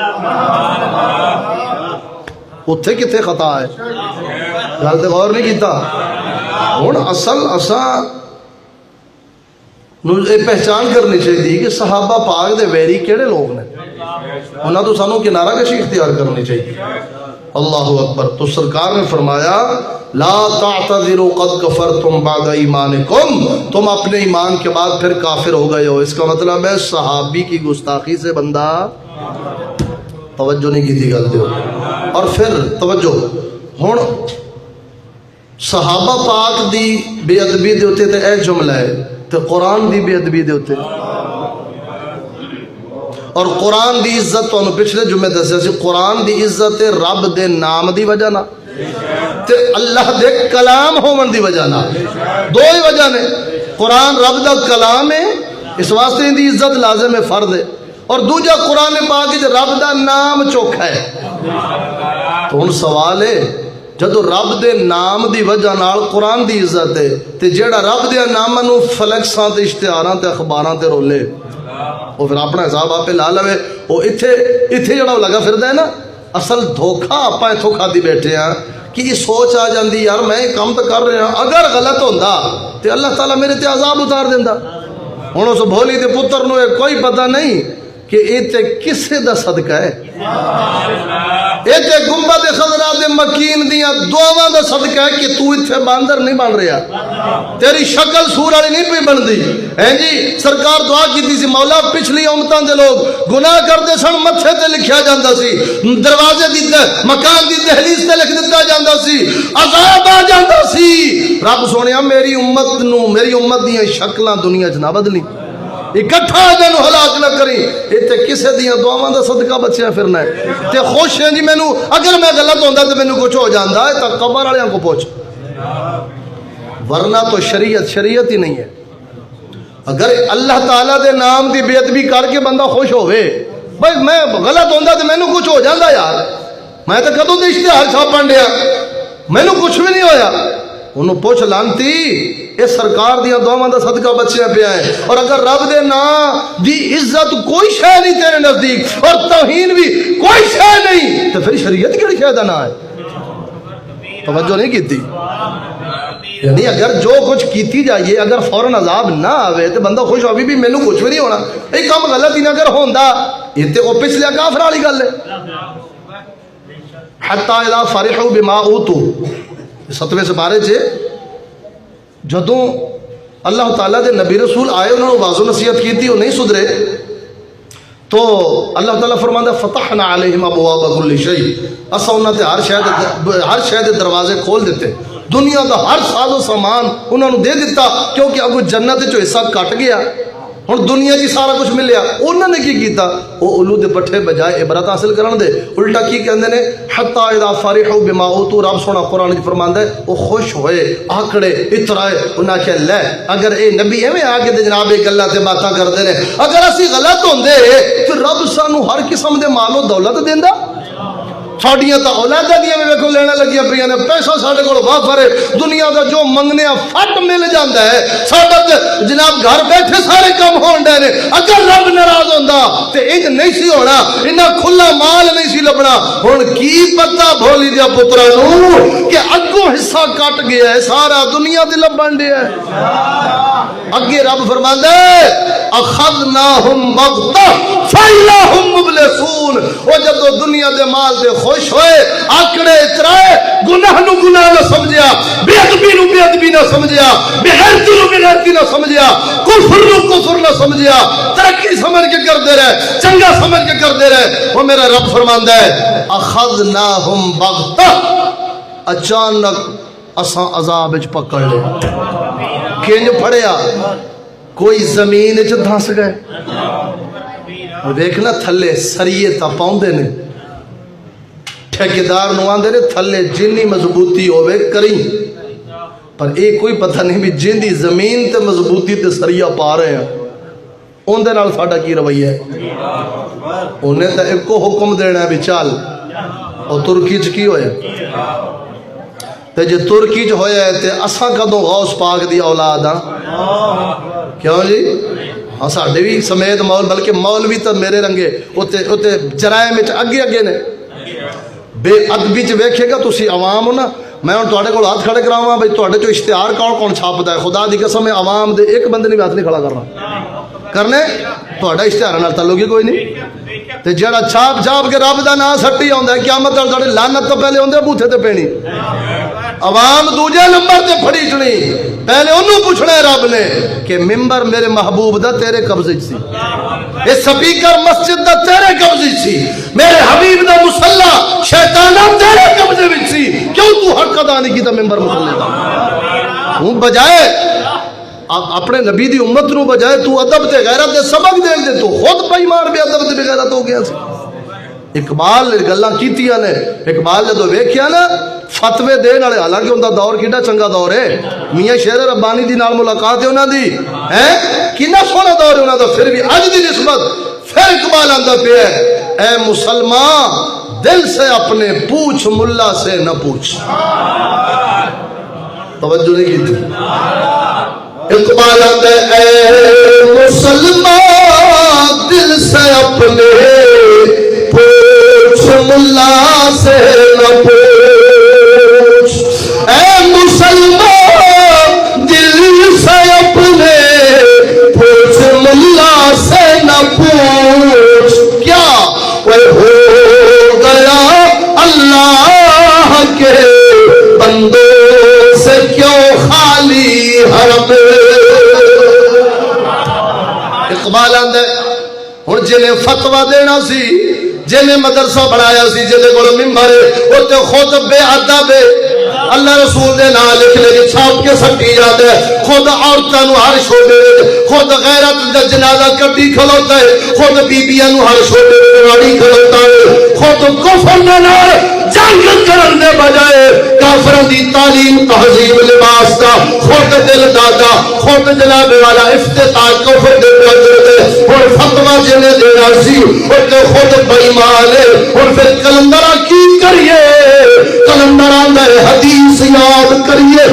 اتھے کتھے خطا ہے گل تے غور نہیں کیتا ہن اصل اساں نو یہ پہچان کرنی چاہیے کہ صحابہ پاک دے ویری کیڑے لوگ نے انہاں تو سانوں کنارہ کشی اختیار کرنی چاہیے اللہ اکبر تو سرکار نے فرمایا لا تعتذروا قد کفرتم بعد ایمانکم تم اپنے ایمان کے بعد پھر کافر ہو گئے ہو اس کا مطلب ہے صحابی کی گستاخی سے بندہ توجہ نہیں کی تھی غلطی ہو اور پھر توجہ ہن صحابہ پاک دی بے ادبی دے ہوتے تے اے جملہ ہے تے قرآن دی بے ادبی دے ہوتے. اور قرآن دی عزت تو پچھلے جمعے دسیا سی قرآن دی عزت رب دے نام دی وجہ نہ تے اللہ دے کلام ہون دی وجہ نہ. دو ہی وجہ نے. قرآن رب دا کلام ہے اس واسطے دی عزت لازم ہے فرض ہے. اور دوجا قرآن پاک وچ رب دا نام چوکھا ہے. تو ہن سوال ہے جدو رب دے نام دی وجہ نال قرآن دی عزت ہے تے جیڑا رب دے نام نو فلیکساں تے اشتہاراں تے اخباراں تے رولے وہ پھر اپنا حساب آپ لا لوے. وہ اتھے جڑا لگا پھردا ہے نا اصل دھوکھا آپاں اتھوں کھادی بیٹھے ہیں کہ یہ سوچ آ جاندی یار میں یہ کام تو کر رہا ہوں اگر غلط ہوندا تے اللہ تعالیٰ میرے تے عذاب اتار دیندا. ہن اس بھولی دے پتر نو کوئی پتہ نہیں کہ یہ تے کسے دا صدقہ ہے. یہ تے گنبد خضرا دے مکین دیاں دعاواں دا صدقہ ہے کہ تو اتھے باندر نہیں بن رہا تیری شکل سور والی نہیں پئی بندی. جی سرکار دعا کیتی سی مولا پچھلی امتاں دے لوگ گناہ کرتے سن متھے تے لکھیا جاندا سی دروازے دی مکان دی دہلیز تے لکھ دتا جاندا سی عذاب آ جاندا سی. رب سونیا میری امت دیاں شکلاں دنیا چ نہ بدلی اکٹھا جنو ہلاک نہ کری. اتنے کسے دیاں دعاواں دا صدقہ بچیا پھرنا ہے تے خوش ہیں جی مینوں اگر میں غلط ہوندا تے مینوں کچھ ہو جاندا ہے تے قبر والیاں کو پوچھ. ورنہ تو شریعت ہی نہیں ہے. اگر اللہ تعالیٰ دے نام دی بے ادبی کر کے بندہ خوش ہوئے بھائی میں غلط ہوندا تے مینوں کچھ ہو جاندا یار میں تے کدوں دے اشتہار چھاپن ڈیا مینوں کچھ بھی نہیں ہویا. انہوں پوچھ لانتی یہ سرکار دیا دعاواں دا صدقہ بچیا پیا ہے. اور اگر رب دے نام دی عزت کوئی شے نہیں تیرے نزدیک اور توہین بھی کوئی شے نہیں تو پھر شریعت کیڑی شے دا نام ہے. توجہ نہیں کیتی. یعنی اگر جو کچھ کیتی جائیے اگر فوراً عذاب نہ آوے تو بندہ خوش ہوگی بھی مینوں کچھ بھی نہیں ہونا یہ کام غلط ہی نہ اگر ہوندا یہ تے او پچھلے کافر والی گل ہے. حتی اذا فرحوا بما اوتوا 7ویں سپارے سے جدوں اللہ تعالیٰ دے نبی رسول آئے انہوں نے واضح نصیحت کی تھی وہ نہیں سدھرے تو اللہ تعالیٰ فرماتا فتحنا علیہم ابواب کل شیء اسا انہاں تے ہر شے دے دروازے کھول دیتے دنیا دا ہر ساز و سامان انہوں نے دے دیتا کیونکہ اگو جنت چو حصہ کٹ گیا ہن دنیا جی سارا کچھ ملیا. انہوں نے کی کیتا وہ الو دے پٹھے بجائے عبرت حاصل کرن دے الٹا کی کہندے نے حتی اذا فرحوا بما اوتوا. رب سونا قرآن وچ فرماندا ہے وہ خوش ہوئے آکڑے اترائے انہاں کہ لے اگر اے نبی ایویں آ کے تے جناب ایک اللہ تے باتاں کردے نے اگر اسی غلط ہوندے پھر رب سانو ہر قسم دے مال و دولت دیندا. ساڈیاں تو اولاداں دیاں ویکھو لینا لگیاں پیاں نے پیسہ ساڈے کول وافر ہے دنیا دا جو منگنے فٹ مل جاندا ہے ساڈا جناب گھر بیٹھے سارے کام ہون ڈے نے. اگر رب ناراض ہوندا تے انج نہیں سی ہونا انہاں کھلا مال نہیں سی لبنا. ہن کی پتہ بھولی دیا پتراں نوں کہ اگوں حصہ کٹ گیا ہے سارا دنیا دے لبن ڈیا ہے. اگے رب فرماندا ہے اخذناہم بغتہ فاذا ہم مبلسون. او جدوں دنیا دے مال دے خوش ہوئے آکڑے اترائے گناہ نو گناہ نہ سمجھیا بے ادبی نو بے ادبی نہ سمجھیا بے غیرتی نو بے غیرتی نہ سمجھیا کفر نو کفر نہ سمجھیا ترقی سمجھ کے کردے رہے چنگا سمجھ کے کردے رہے. وہ میرا رب فرماندا ہے اخذناہم بغتہ اچانک اساں عذاب وچ پکڑ لے. کینج پھڑیا کوئی زمین وچ دھس گئے ویکھنا تھلے سریے تا پاؤندے نے ٹھیکیدار نو آندے نے تھلے جنی مضبوطی ہوئے کری پر ایک کوئی پتہ نہیں بھی جن دی زمین تے مضبوطی تے سریا پا رہے ہیں ان دے نال ساڈا کی رویہ ہے. انہیں تے ایک کو حکم دینا ہے بھی چل اور ترکی چ کی ہویا تے جے ترکی چ ہویا ہے تے اساں کدوں غوث پاک دی اولاد ہاں کیوں جی ہاں ساڈے بھی سمیت مول بلکہ مولوی تو میرے رنگے اوتے جرائم وچ اگے اگے نے. بے ادبی چ ویکھے گا تسی عوام ہو نا میں ہن تواڈے کول ہاتھ کھڑے کراواں بھئی تواڈے چوں اشتہار کون چھاپدا ہے خدا دی قسم ہے عوام دے ایک بندے نے بھی ہاتھ نہیں کھڑا کرنا کرنے تواڈا اشتہار نال تعلق ہی کوئی نہیں. تے جڑا چھاپ چھاپ کے رب دا نام سٹی آندا ہے قیامت والے ساڈے لعنت تو پہلے ہوندے بوتھے تے پینی عوام دوجے نمبر تے پھڑی چنی پہلے انہوں پوچھنا ہے رب نے کہ ممبر میرے محبوب دا تیرے قبضے سی اے سپیکر مسجد دا تیرے قبضے سی میرے حبیب دا مصلی شیطانہ تیرے قبضے وچ سی کیوں تو حق ادا نہیں کیتا ممبر مصلی دا ہوں بجائے اپنے نبی دی امت نو بجائے تو ادب تے غیرت دے سبق دے دے تو خود بےمان بے ادب تے بے غیرت ہو گیا سی اقبال نے گلاں کیتیاں نے اقبال نے تو ویکھیا نا فتوے دین والے حالانکہ ان دا دور کیڈا چنگا دور ہے میاں شیر ربانی دی نال ملاقات ہے انہاں دی ہیں کنا سونا دور ہے انہاں دا پھر بھی اج دی نسبت پھر اقبال آندا پیا اے مسلمان دل سے اپنے پوچھ ملا سے نہ پوچھ توجہ نہیں کی اقبال آندا اے مسلمان دل سے اپنے پوچھ ملا سے نہ پوچھ اے مسلمان دل سے اپنے پوچھ ملا سے نہ پوچھ کیا وہ ہو گیا اللہ کے بندوں سے کیوں خالی حرم اقبال آندا ہن جنہیں فتوی دینا سی جنہیں مدرسہ بنایا سی جنہیں کو ممبر ہے وہ تو خود بے ادب ہے اللہ رسول دے نام لکھ لے چھاپ کے سٹی جاتا ہے خود عورتاں نو ہر شعبے خود غیرت دا جنازہ کٹی کھلوتا ہے خود بیبیاں نو ہر شعبے راڑی کھلوتا ہے خود کفر نال جنگ کرن دے بجائے کافراں دی تعلیم تہذیب لباس دا خود دل دادا خود جناب والا افتتاح کفر دے دے اور فتوی جنے دینا سی او تے خود بے ایمان ہے اور پھر کلندرا کی کریے کلندرا دے حدیث یاد کریے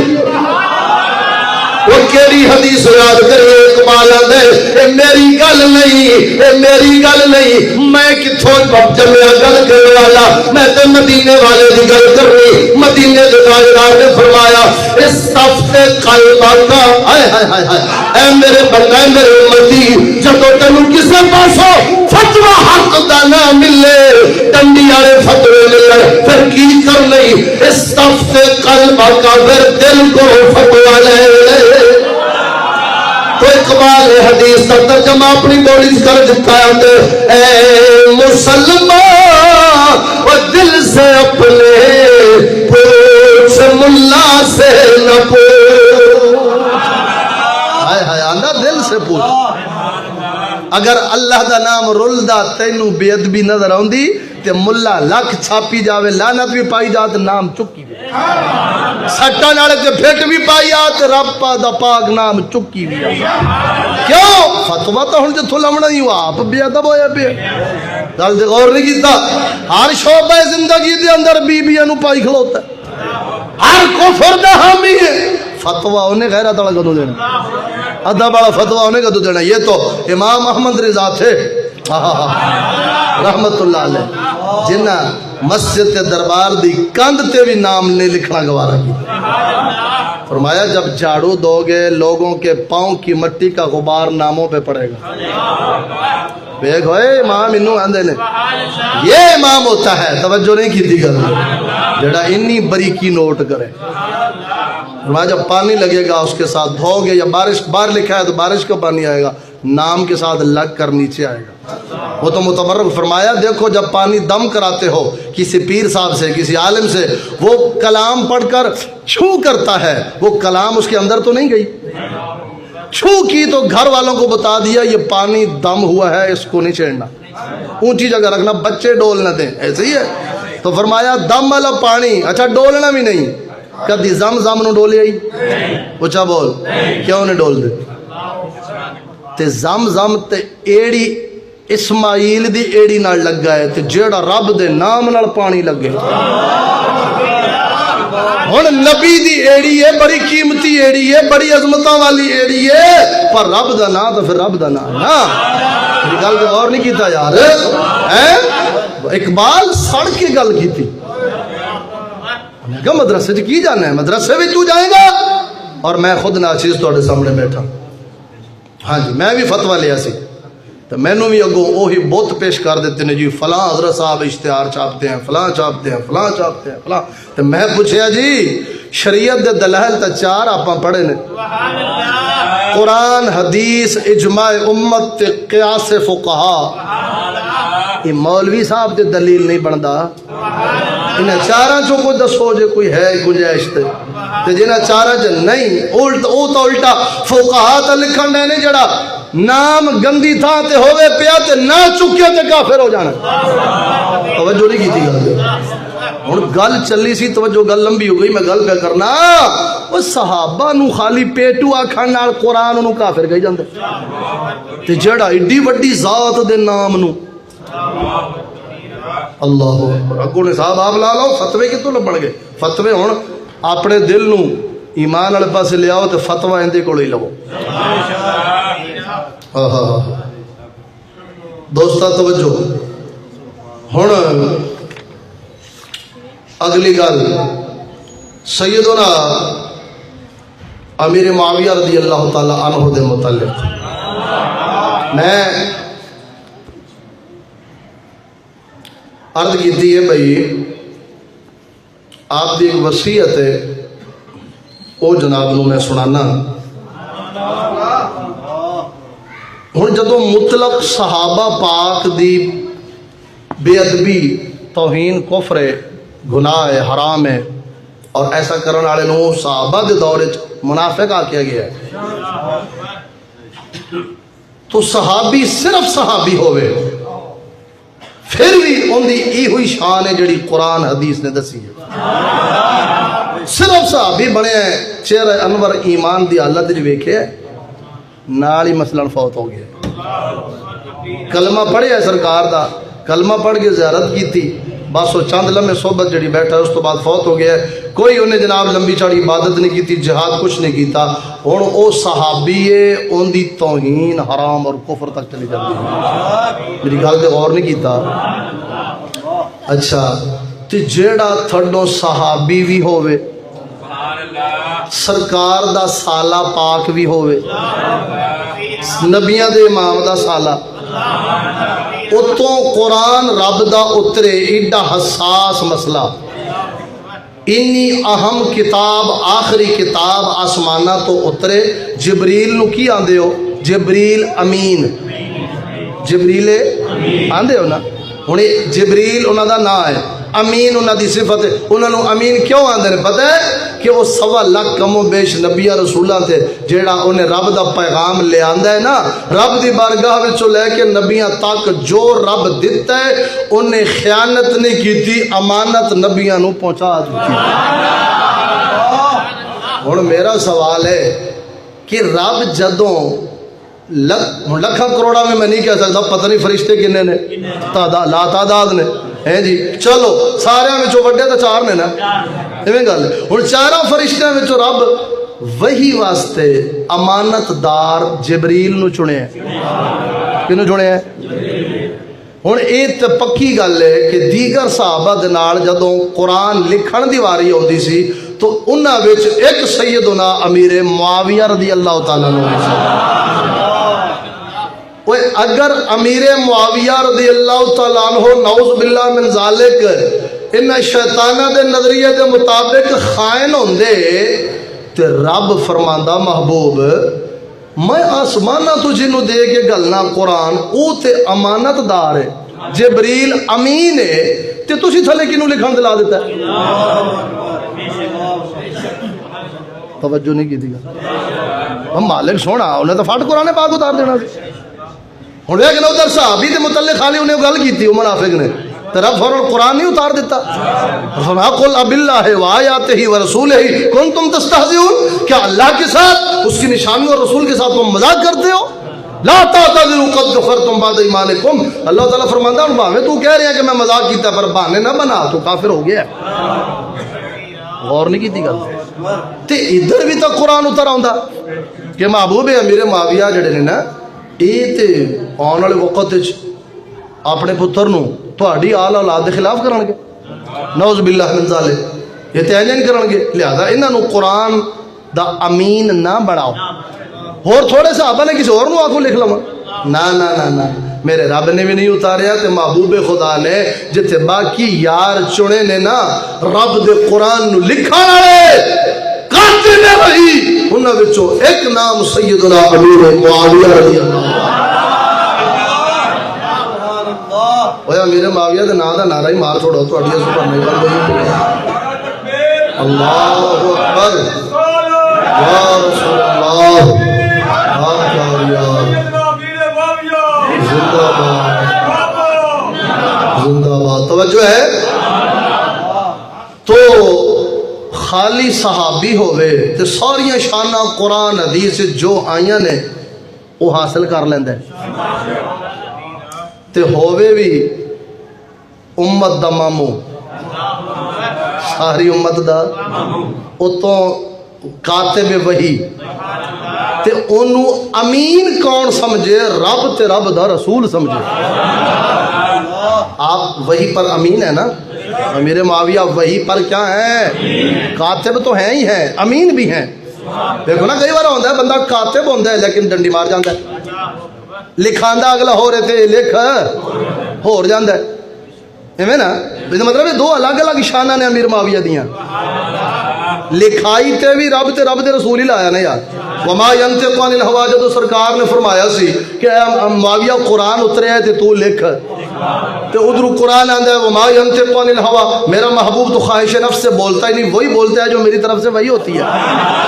وہ کیڑی حدیث یاد کریے اقبال آندا اے میری گل نہیں اے میری گل نہیں میں کتھوں جمیا گل کرنے والا میں تے مدینے والے دی گل کرنی مدینے دے تاجدار نے فرمایا استفت قلبا کا ہائے ہائے ہائے ہائے اے میرے بندے میرے امتی جدوں تینوں کسے پاسوں فتوی حق دا نہ ملے ڈنڈی والے فتوی ملن پھر کی کر نہیں استفت قلبا کا پھر دل کو فتوی لے تو اقبال حدیث کا ترجمہ اپنی بولی کر دیتا ہے اے مسلمان و دل سے اپنے پوچھ ملا سے نہ پوچھ ہائے ہائے آندا دل سے پوچھ اگر اللہ دا نام رلدا تینوں بے ادبی نظر آندی تے ملا لکھ چھاپی جاوے لعنت بھی پائی جات نام چکی بھی سٹا نالے تے پھٹ بھی پائی آت رب دا پاک نام چکی بھی کیوں فتوی تو ہن جتھوں لمنا ہی ہوا آپ بے ادب ہویا پہ گل تے غور نہیں کیتا ہر شعبہ زندگی دے اندر بیبیاں نو پائی کھلوتا ہر کفر دا حامی ہے فتوی انہیں غیرت والا کدوں دینا ادب والا فتوی انہیں کدوں دینا یہ تو امام احمد رضا تھے رحمت اللہ علیہ جنہ مسجد تے دربار دی کند تے بھی نام نہیں لکھنا گوارا کی فرمایا جب جھاڑو دو گے لوگوں کے پاؤں کی مٹی کا غبار ناموں پہ پڑے گا بیگ ہوئے امام انہوں آندے نے یہ امام ہوتا ہے توجہ نہیں کی تھی گل جڑا انی بریکی نوٹ کرے فرمایا جب پانی لگے گا اس کے ساتھ دھو گے یا بارش باہر لکھا ہے تو بارش کا پانی آئے گا نام کے ساتھ لگ کر نیچے آئے گا وہ تو متبرک فرمایا دیکھو جب پانی دم کراتے ہو کسی پیر صاحب سے کسی عالم سے وہ کلام پڑھ کر چھو کرتا ہے وہ کلام اس کے اندر تو نہیں گئی چھو کی تو گھر والوں کو بتا دیا یہ پانی دم ہوا ہے اس کو نہیں چھیڑنا اونچی جگہ رکھنا بچے ڈول نہ دیں ایسے ہی ہے تو فرمایا دم والا پانی اچھا ڈولنا بھی نہیں کدی زم زم نو ڈولے آئی اچھا بول کیوں نہیں ڈول دے تے زم زم تے ایڑی اسماعیل دی ایڑی نال لگ گئے تے جیڑا رب دے نام نال پانی لگے ہن نبی دی ایڑی ہے بڑی قیمتی ایڑی ہے بڑی عظمتاں والی ایڑی ہے پر رب دا نام تو پھر رب دا نام نا میری گل تے غور نہیں کیتا یار ہیں اقبال سڑ کے گل کیتی کہ مدرسے کی جانا ہے مدرسے بھی تو جائے گا اور میں خود ناچیز تھوڑے سامنے بیٹھا ہاں جی میں بھی فتویٰ لیا سی تو مینوں بھی اگوں وہی بت پیش کر دیتے ہیں جی فلاں حضرت صاحب اشتہار چھاپتے ہیں، فلاں چھاپتے ہیں، فلاں چھاپتے ہیں، فلاں. تو میں پوچھیا جی شریعت دے دلائل تا 4 آپ پڑھے نے، قرآن، حدیث، اجماع امت تے قیاس فقہا. یہ مولوی صاحب دے دلیل نہیں بندا. انہیں 4 چوں کوئی دسو جے کوئی ہے گنجائش تے جنہیں 4 چ نہیں. او تو الٹا فقہا تے لکھن دے نے جڑا نام گندی تھا تے ہوئے پیا تے نہ چکیا تے کافر ہو جانا. توجہ نہیں کی تھی گل. ہن گل چلی سی، توجہ گل لمبی ہو گئی، میں گل پہ کرنا. وہ صحابہ نو خالی پیٹو آکھن نال قرآن نو کافر کہی جاندے، تے جڑا ایڈی وڈی ذات دے نام نو اللہ اکبر. اگوں نے صاحب آپ لا لو فتوے کتوں لبن گے؟ فتوے ہن اپنے دل نو ایمان والے پاسے لے آؤ تے فتوا اندے کول ہی لو. دوستا توجہ. ہن اگلی گل سیدنا امیر معاویہ رضی اللہ تعالی عنہ دے متعلق. میں عرض کیتی ہے بھائی آپ دی ایک وصیت ہے، وہ جناب نو میں سنانا. ہن جدوں مطلق صحابہ پاک دی بے ادبی، توہین، کفر ہے، گناہ ہے، حرام ہے، اور ایسا کرنے والے نو صحابہ دے دور وچ منافق آکھیا گیا ہے، تو صحابی صرف صحابی ہوئے پھر بھی ان دی ای ہوئی شان ہے جڑی قرآن حدیث نے دسی ہے. صرف صحابی بنے ہیں، چہرہ انور ایمان دی حالت جو ویکھے نال ہی مثلاً فوت ہو گیا. کلمہ پڑھیا سرکار دا، کلمہ پڑھ کے زیارت کی تھی، بس وہ چند لمحے صحبت جڑی بیٹھا ہے اس تو بعد فوت ہو گیا. کوئی انہیں جناب لمبی چڑی عبادت نہیں کی تھی، جہاد کچھ نہیں کیتا. ہن او صحابی ہے، ان دی توہین حرام اور کفر تک چلی جاتی ہے. میری گل تے غور نہیں کیتا. اچھا تے جیڑا تھڈو صحابی بھی ہووے، سرکار دا سالہ پاک بھی ہووے، نبیاں دے امام دا سالہ، اتوں قرآن رب دا اترے، ایڈا حساس مسئلہ، انی اہم کتاب، آخری کتاب آسمانہ تو اترے. جبریل نو کی آندے ہو؟ جبریل امین. جبریل آندے ہو نا. ہن جبریل انہاں دا نام ہے، امین انہاں دی صفت ہے. انہاں نو امین کیوں آندے نے پتہ ہے؟ کہ وہ 1.25 لاکھ کم و بیش نبیاں رسولاں تے جیڑا انہیں رب دا پیغام لے آندا ہے نا، رب دی بارگاہ وچوں لے کے نبیاں تک جو رب دیتا ہے انہیں خیانت نہیں کیتی، امانت نبیاں نو پہنچا دیتی. ہن میرا سوال ہے کہ رب جدوں لکھاں کروڑا میں نہیں کہہ سکتا، پتہ نہیں فرشتے کنے نے، لا تعداد نے ہیں جی. چلو سارے میں وڈے تو 4 نے نا، ایویں گل. ہن 4 فرشتیاں وچوں رب وہی واسطے امانت دار جبریل نو چنیا. کنوں چنیا؟ ہن یہ تو پکی گل ہے کہ دیگر صحابہ دے نال جدوں قرآن لکھن دی واری آتی سی تو انہاں وچ ایک سیدنا امیر معاویہ رضی اللہ تعالیٰ عنہ. اگر امیر معاویہ رضی اللہ تعالیٰ عنہ نعوذ باللہ من ذالک ان شیطانہ دے نظریے دے مطابق خائن ہوندے تے رب فرماندا محبوب میں آسمانہ تو جنوں دے کے گلنا قرآن او تے امانت دار ہے، جبریل امین ہے، تے تسی تھلے کنوں لکھن دلا دیتا ہے؟ توجہ نہیں کی تھی گا. مالک سونا انہیں تو فٹ قرآن پاک اتار دینا سی. ہوں لیکن ادھر صحابی دے متعلق خالی انہیں گل کی تھی منافق نے، تو رب فوراً قرآن نہیں اتار دیتا. قل اب اللہ و آیاتہ و رسولہ کنتم تستہزئون، کیا اللہ کے ساتھ، اس کی نشانیوں اور رسول کے ساتھ تم مذاق کرتے ہو؟ لا تعتذروا قد کفرتم بعد ایمانکم. اللہ تعالیٰ فرماتا ہے بھاویں تو کہہ رہے ہیں کہ میں مذاق کیتا پر بہانے نہ بنا، تو کافر ہو گیا. غور نہیں کی تھی گل. تے ادھر بھی تو قرآن اتر آندا کہ محبوب امیر معاویہ جڑے نے نا، یہ تے آن والے وقت اپنے پتر نو تہاڈی آل اولاد دے خلاف کرن گے، نعوذ باللہ من ذالک. یہ تے انج کرن گے، لہذا انہاں نو قرآن دا امین نہ بناؤ. اور تھوڑے صحابہ نے کسی اور نو آکھو لکھ لواں، نا نا نا نا میرے رب نے بھی نہیں اتاریا تے محبوب خدا نے جتھے باقی یار چنے نے نا رب دے قرآن نو لکھن والے کاتے نے رہی انہاں وچوں ایک نام سیدنا امیر معاویہ رضی اللہ ہویا میرے معاویہ دے نام دا نعرہ ہی مار چھوڑو تہاڈی سبحان اللہ اکبر یا رسول اللہ زندہ باد زندہ باد توجہ ہے تو خالی صحابی ہوئے تے ساریاں شانہ قرآن حدیث جو آئیاں نے وہ حاصل کر لیندے تے ہوئے بھی امت دا مامو ساری امت دا اتوں کاتب وحی تے انہوں امین کون سمجھے رب تے رب دا رسول سمجھے آپ وحی پر امین ہے نا میرے معاویہ وحی پر کیا ہیں کاتب تو ہیں ہی ہیں امین بھی ہیں دیکھو نا کئی بار ہوندہ ہے بندہ کاتب ہوندہ ہے لیکن ڈنڈی مار جاندہ ہے لکھاندہ اگلا ہو رہے تھے لکھ ہو جاندہ ہے ایمیں نا مطلب دو الگ الگ شانہ نے امیر معاویہ دیاں لکھائی تے بھی رب دے رسول ہی لایا نا یار وما ینطق عن الہوا جدو سرکار نے فرمایا سی کہ معاویہ قرآن اترے ہے تو لکھ تے ادھر قرآن آندہ ہے وما ینطق عن الہوا میرا محبوب تو خواہش نفس سے بولتا ہی نہیں وہی بولتا ہے جو میری طرف سے وہی ہوتی ہے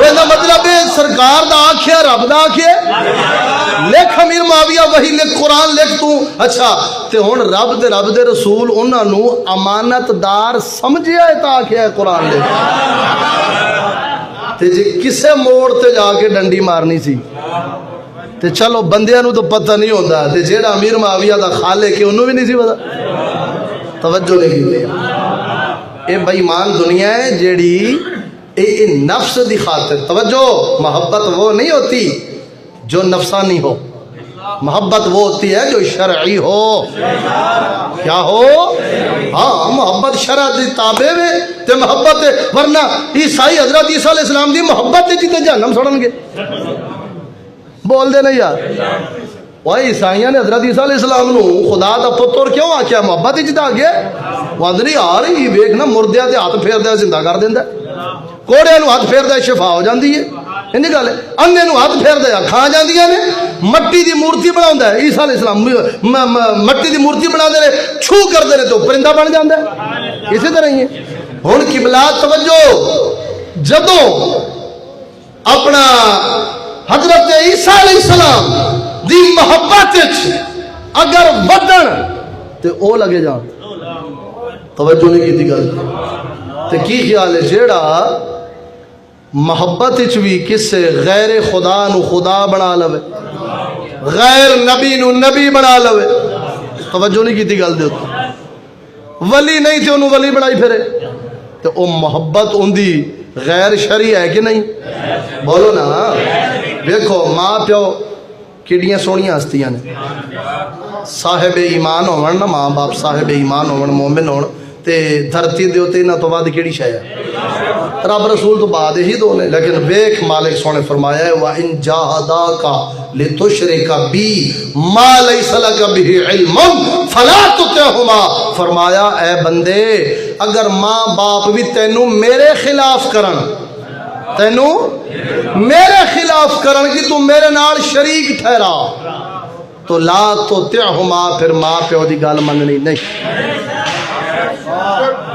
ویسا مطلب ہے سرکار دا آنکھیں رب دا آنکھیں لکھ امیر معاویہ وہی لکھ قرآن لکھ تو اچھا تے ہون رب دے رسول انہاں نو امانت دار سمجھیا ہے تا آنکھیں قرآن لکھ تے جی کسے موڑ تے جا کے ڈنڈی مارنی سی تے چلو بندیاں نو تو پتہ نہیں ہوتا تے جیڑا امیر معاویہ دا خالق ہے انہوں بھی نہیں سی پتہ توجہ نہیں کی اے بے ایمان دنیا ہے جیڑی اے نفس دی خاطر توجہ محبت وہ نہیں ہوتی جو نفسانی ہو محبت وہ ہوتی ہے جو شرعی ہو کیا ہو ہاں محبت شرع دی تابع ہے تے محبت ورنہ عیسائی حضرت عیسیٰ علیہ السلام دی محبت تے جیتے جہنم سڑن گے بول دے نہیں یار وہ عیسائیاں نے حضرت عیسیٰ علیہ السلام نو خدا دا پتر کیوں آکھیا محبت جیتا آگے واندری آ رہی ویکھنا مردیاں تے ہاتھ پھیر دے زندہ کر دیندا کوڑے نو ہاتھ پھیر دے شفا ہو جاندی ہے انہی گل ہے اندھے نو ہاتھ پھیر دے کھا جاندیاں نے مٹی دی مورتی بناوندا ہے عیسیٰ علیہ السلام مٹی دی مورتی بنا دے چھو کر دے تو پرندہ بن جاندا ہے اسی طرح ہی ہے ہن قبلہ توجہ جدوں اپنا حضرت عیسیٰ علیہ السلام دی محبت اگر ودن تے او لگے جان توجہ نہیں کی تھی گل تے کی خیال ہے جیڑا محبت بھی کسے غیر خدا نو خدا بنا لوے غیر نبی نو نبی بنا لوے توجہ نہیں کی تھی گل دے ولی نہیں تھے انہوں ولی بنائی پھرے تو او محبت اندی غیر شرعی ہے کہ نہیں بولو نا دیکھو ماں پیو کیڑیاں سونیاں ہستیاں نے صاحب ایمان ہون نا ماں باپ صاحب ایمان ہون مومن ہون تے دھرتی دے ہوتے نہ تو بعد کیڑی شے ہے رب رسول تو بعد ہی دو نے لیکن ویکھ مالک سونے فرمایا ہے وَإِن جَاهَدَاكَ لِتُشْرِكَ بِي مَا لَيْسَ لَكَ بِهِ عِلْمٌ فَلَا تُطِعْهُمَا فرمایا اے بندے اگر ماں باپ بھی تینوں میرے خلاف کرن تینوں میرے خلاف کرن کہ تو میرے نال شریک ٹھہرا تو لا تُطِعْهُمَا پھر ماں پیو دی گل مننی نہیں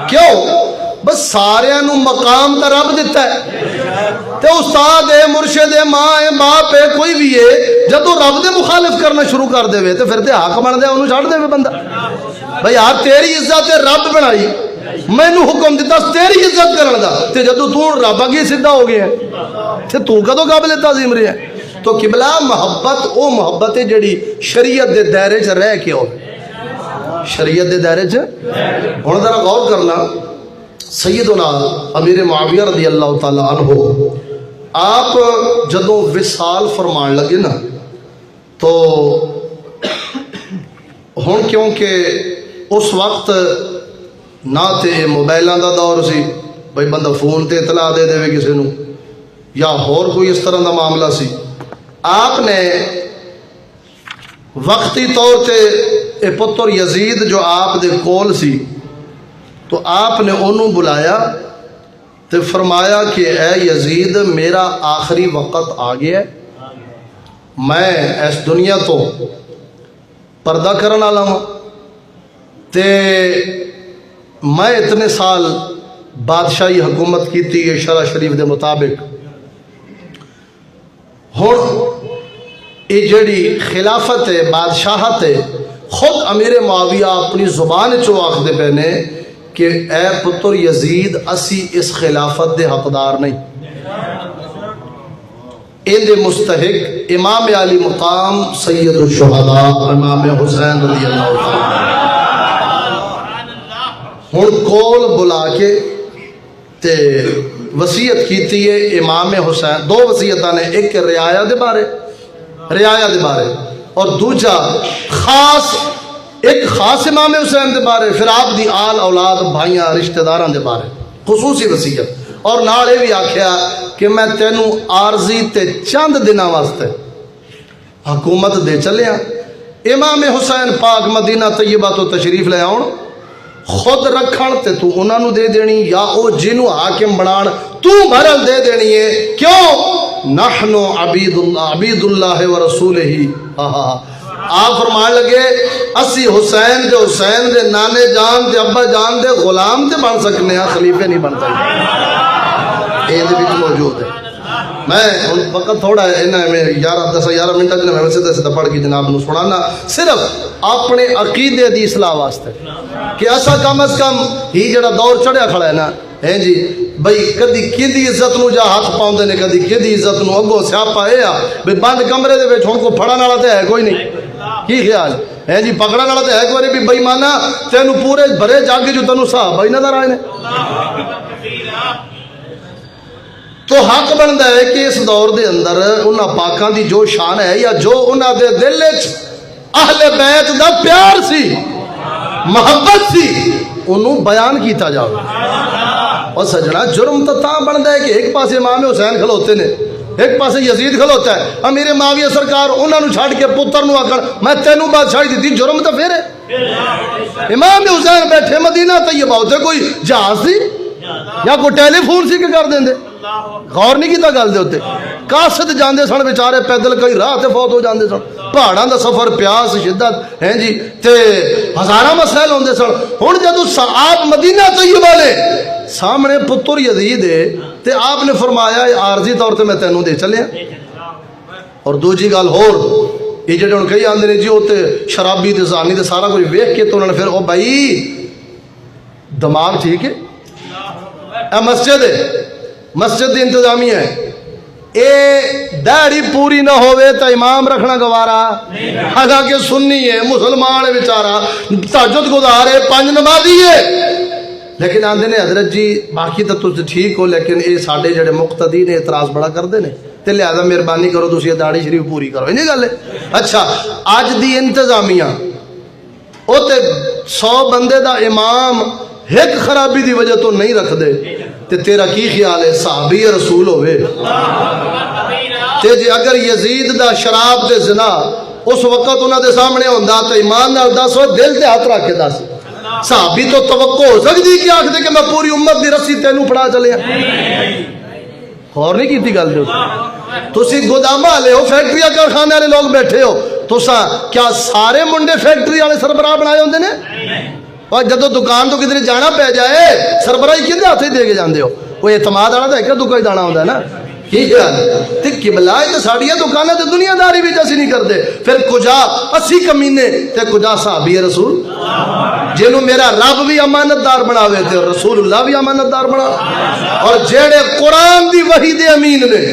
کیوں بس سارے نو مقام تا رب دیتا ہے تے استاد ہے مرشد ہے ماں ہے باپ ہے کوئی بھی ہے جدو رب دے مخالف کرنا شروع کر دے وے تے پھر تے حق بن دے انہوں چھاڑ دے وے بندہ بھئی یار تیری عزت رب بنائی میں نو حکم دیتا تیری عزت کرن دا تے جدو تو رب اگے سیدھا ہو گیا تے تو کدو قابل تعظیم رہے ہیں تو قبلہ محبت او محبت ہے جڑی شریعت دے دائرے چ رہ کے ہو شریعت دے دائرے چ ہن ذرا غور کرنا سیدنا امیر معاویہ رضی اللہ تعالیٰ عنہ آپ جدوں وصال فرمان لگے نا تو ہن کیونکہ اس وقت نہ تے موبائلاں دا دور سی بھئی بندہ فون تے اطلاع دے دے کسی نو یا اور کوئی اس طرح دا معاملہ سی آپ نے وقتی طور تے اے پتر یزید جو آپ دے کول سی تو آپ نے انہوں بلایا تو فرمایا کہ اے یزید میرا آخری وقت آ گیا ہے، میں اس دنیا تو پردہ کرنے والا ہوں تے میں اتنے سال بادشاہی حکومت کی ہے شرع شریف دے مطابق، ہن یہ جڑی خلافت ہے بادشاہت ہے خود امیر معاویہ اپنی زبان چو آخدے پے نے کہ اے پتر یزید اسی اس خلافت دے حقدار نہیں، ان دے مستحق امام علی مقام سید الشہداء امام حسین رضی اللہ عنہ۔ ہن کول بلا کے تے وصیت کیتی ہے امام حسین، دو وصیتاں نے، ایک رعایا دے بارے اور دوجا ایک خاص امام حسین دے بارے، پھر آپ دی آل اولاد بھائیاں رشتہ داران دے بارے خصوصی وصیت، اور نال یہ بھی آکھیا کہ میں تینوں عارضی تے چند دنوں واسطے حکومت دے چلیا، امام حسین پاک مدینہ طیبہ تو تشریف لے آؤن، خود رکھن تے تو انہاں نو دے دینی یا او جنوں حاکم بنان تو بھرل دے دینی ہے، کیوں؟ نحنو عبید اللہ و رسولہ۔ آپ فرمان لگے اسی حسین دے نانے جان دے ابا جان دے غلام دے بن سکنے ہیں، خلیفے نہیں بن سکتے، یہ بھی موجود ہے۔ میں وقت تھوڑا ہے انہیں میں 11 منٹ میں سیدھا سیدھا پڑھ کے جناب نو سنانا، صرف اپنے عقیدے دی اصلاح واسطے کہ ایسا کم از کم ہی جڑا دور چڑھیا کھڑا ہے نا، ہیں جی بھئی کدی کدی عزت نو جا ہاتھ پاؤندے نے، کدی کدی عزت نو اگو سیاپا اے آ بھئی بند کمرے دے وچ ہن کو پھڑن والا تے ہے کوئی نہیں، کی خیال ہے جی؟ پکڑن والا تے ہے کوئی نہیں، بھی بھئی مانا تینوں پورے بھرے جگ جو تینوں صحابہ ہی نظر آئے نے۔ تو حق بنتا ہے کہ اس دور دے اندر انہاں پاکاں دی جو شان ہے یا جو انہاں دے دل وچ اہل بیت دا پیار سی، محبت سی، انہوں بیان کیتا جاؤ۔ اور سجنا جرم تو تاں بنتا ہے کہ ایک پاسے امام حسین کھلوتے نے، ایک پاسے یزید کھلوتا ہے، امیر معاویہ سرکار انہاں نو چھڑ کے پتر نو آکھن میں تینوں بادشاہی دیتی، جرم تو پھر ہے۔ امام حسین بیٹھے مدینہ طیبہ ہوتے، کوئی جہاز سی یا کوئی ٹیلی فون سی کہ کر دیں دے، غور نہیں کیتا گل دے ہوتے، قاصد جاندے سن بیچارے پیدل کئی راہ تے فوت ہو جاندے سن، پہاڑاں دا سفر، پیاس، شدت، ہیں جی تے ہزاراں مسائل ہوندے سن۔ ہن جدوں آپ مدینہ طیبہ لے سامنے پتر یزید ہے تے آپ نے فرمایا عارضی طور تے میں تینوں دے چلیا۔ اور دوجی گل ہور، یہ جڑے ہن کئی آندے نے جی اوتے شرابی تے زانی تے سارا کچھ ویکھ کے تو انہوں نے پھر او بھائی دماغ ٹھیک ہے، اے مسجد ہے، مسجد دی انتظامیہ ہے، اے داڑھی پوری نہ ہوئے تا امام رکھنا گوارا، حالانکہ سنی ہے، مسلمان ہے بیچارہ، تہجد گزار ہے، 5 نمازی ہے، لیکن آندے نے حضرت جی باقی تو ٹھیک ہو لیکن اے ساڈے جڑے مقتدی نے اعتراض بڑا کردے نے تے لہذا مہربانی کرو تسی یہ داڑھی شریف پوری کرو، نہیں گل ہے؟ اچھا اج دی انتظامیہ او تے 100 بندے دا امام ایک خرابی دی وجہ تو نہیں رکھ دے تے تیرا کی خیال ہے صحابی رسول ہوئے تے جی اگر یزید دا شراب تے زنا اس وقت انہاں دے سامنے ہوندا تے ایمان نال دس دل تے ہاتھ رکھ کے دس، صحابی تو توقع ہو سکتی کہ آکھ دے کہ میں پوری امت دی رسی تینوں پڑھا چلیا، غور نہیں کیتی گل دے تسی گودام والے ہو، فیکٹری کارخانے والے لوگ بیٹھے ہو، تساں کیا سارے منڈے فیکٹری والے سربراہ بنائے ہوندے نے؟ اور جدو دکان تو کدھر جانا پہ جائے سربراہی کدھر ہاتھ ہی دے کے جاندے ہو، وہ اعتماد والا تو ایک دکان جانا ہوتا ہے نا، کی خیال تے قبلہ تے ساڈیاں دکاناں تے دنیا داری بھی اسی نہیں کرتے، پھر کجا 80 کمینے تے کجا صحابی رسول جنوں میرا رب بھی امانت دار بناوے تے رسول اللہ بھی امانت دار بنا، اور جڑے قرآن دی وحی دے امین نے،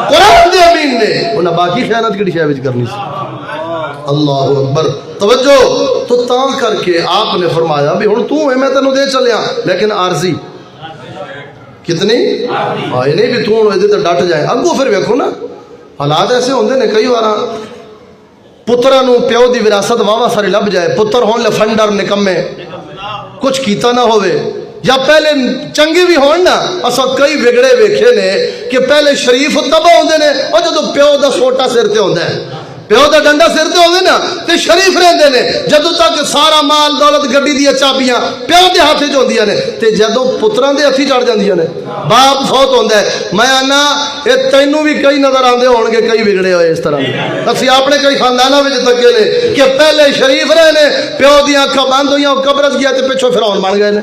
قرآن دے امین نے، انہاں باقی خیانت کیڑی شے وچ کرنی سی؟ اللہ اکبر، توجہ۔ تو تاں کر کے آپ نے فرمایا بھی ہن تو میں تینوں دے چلیا لیکن عارضی کتنی یہ نہیں بھی تو ادھر ڈٹ جائے، اگوں پھر ویکھو نا حالات ایسے ہوندے نے کئی بار پتراں نو پیو دی وراثت واہ ساری لب جائے، پتر ہون لفنڈر نکمے کچھ کیتا نہ ہوئے، یا پہلے چنگے بھی ہون نا، اسا کئی بگڑے ویکھے نے کہ پہلے شریف تباہ ہوندے نے اور جدوں پیو دا سوٹا سر تے ہوندا ہے، پیو دا ڈنڈا سر تے ہوے نا تے شریف رہندے نے، جدوں تک سارا مال دولت گڈی دی چابیاں پیو دے ہاتھ وچ ہوندیاں نے تے جدوں پتراں دے ہتھی چڑھ جاندیاں نے باپ فوت ہوندا ہے، میں آنا اے تینوں بھی کئی نظر آندے ہون گے کئی بگڑے ہوئے اس طرح دے، اسی اپنے کئی خانداناں وچ تکے نے کہ پہلے شریف رہے نے، پیو دیاں اکھاں بند ہوئیاں قبرت گیا تے پچھوں فرعون بن گئے نے،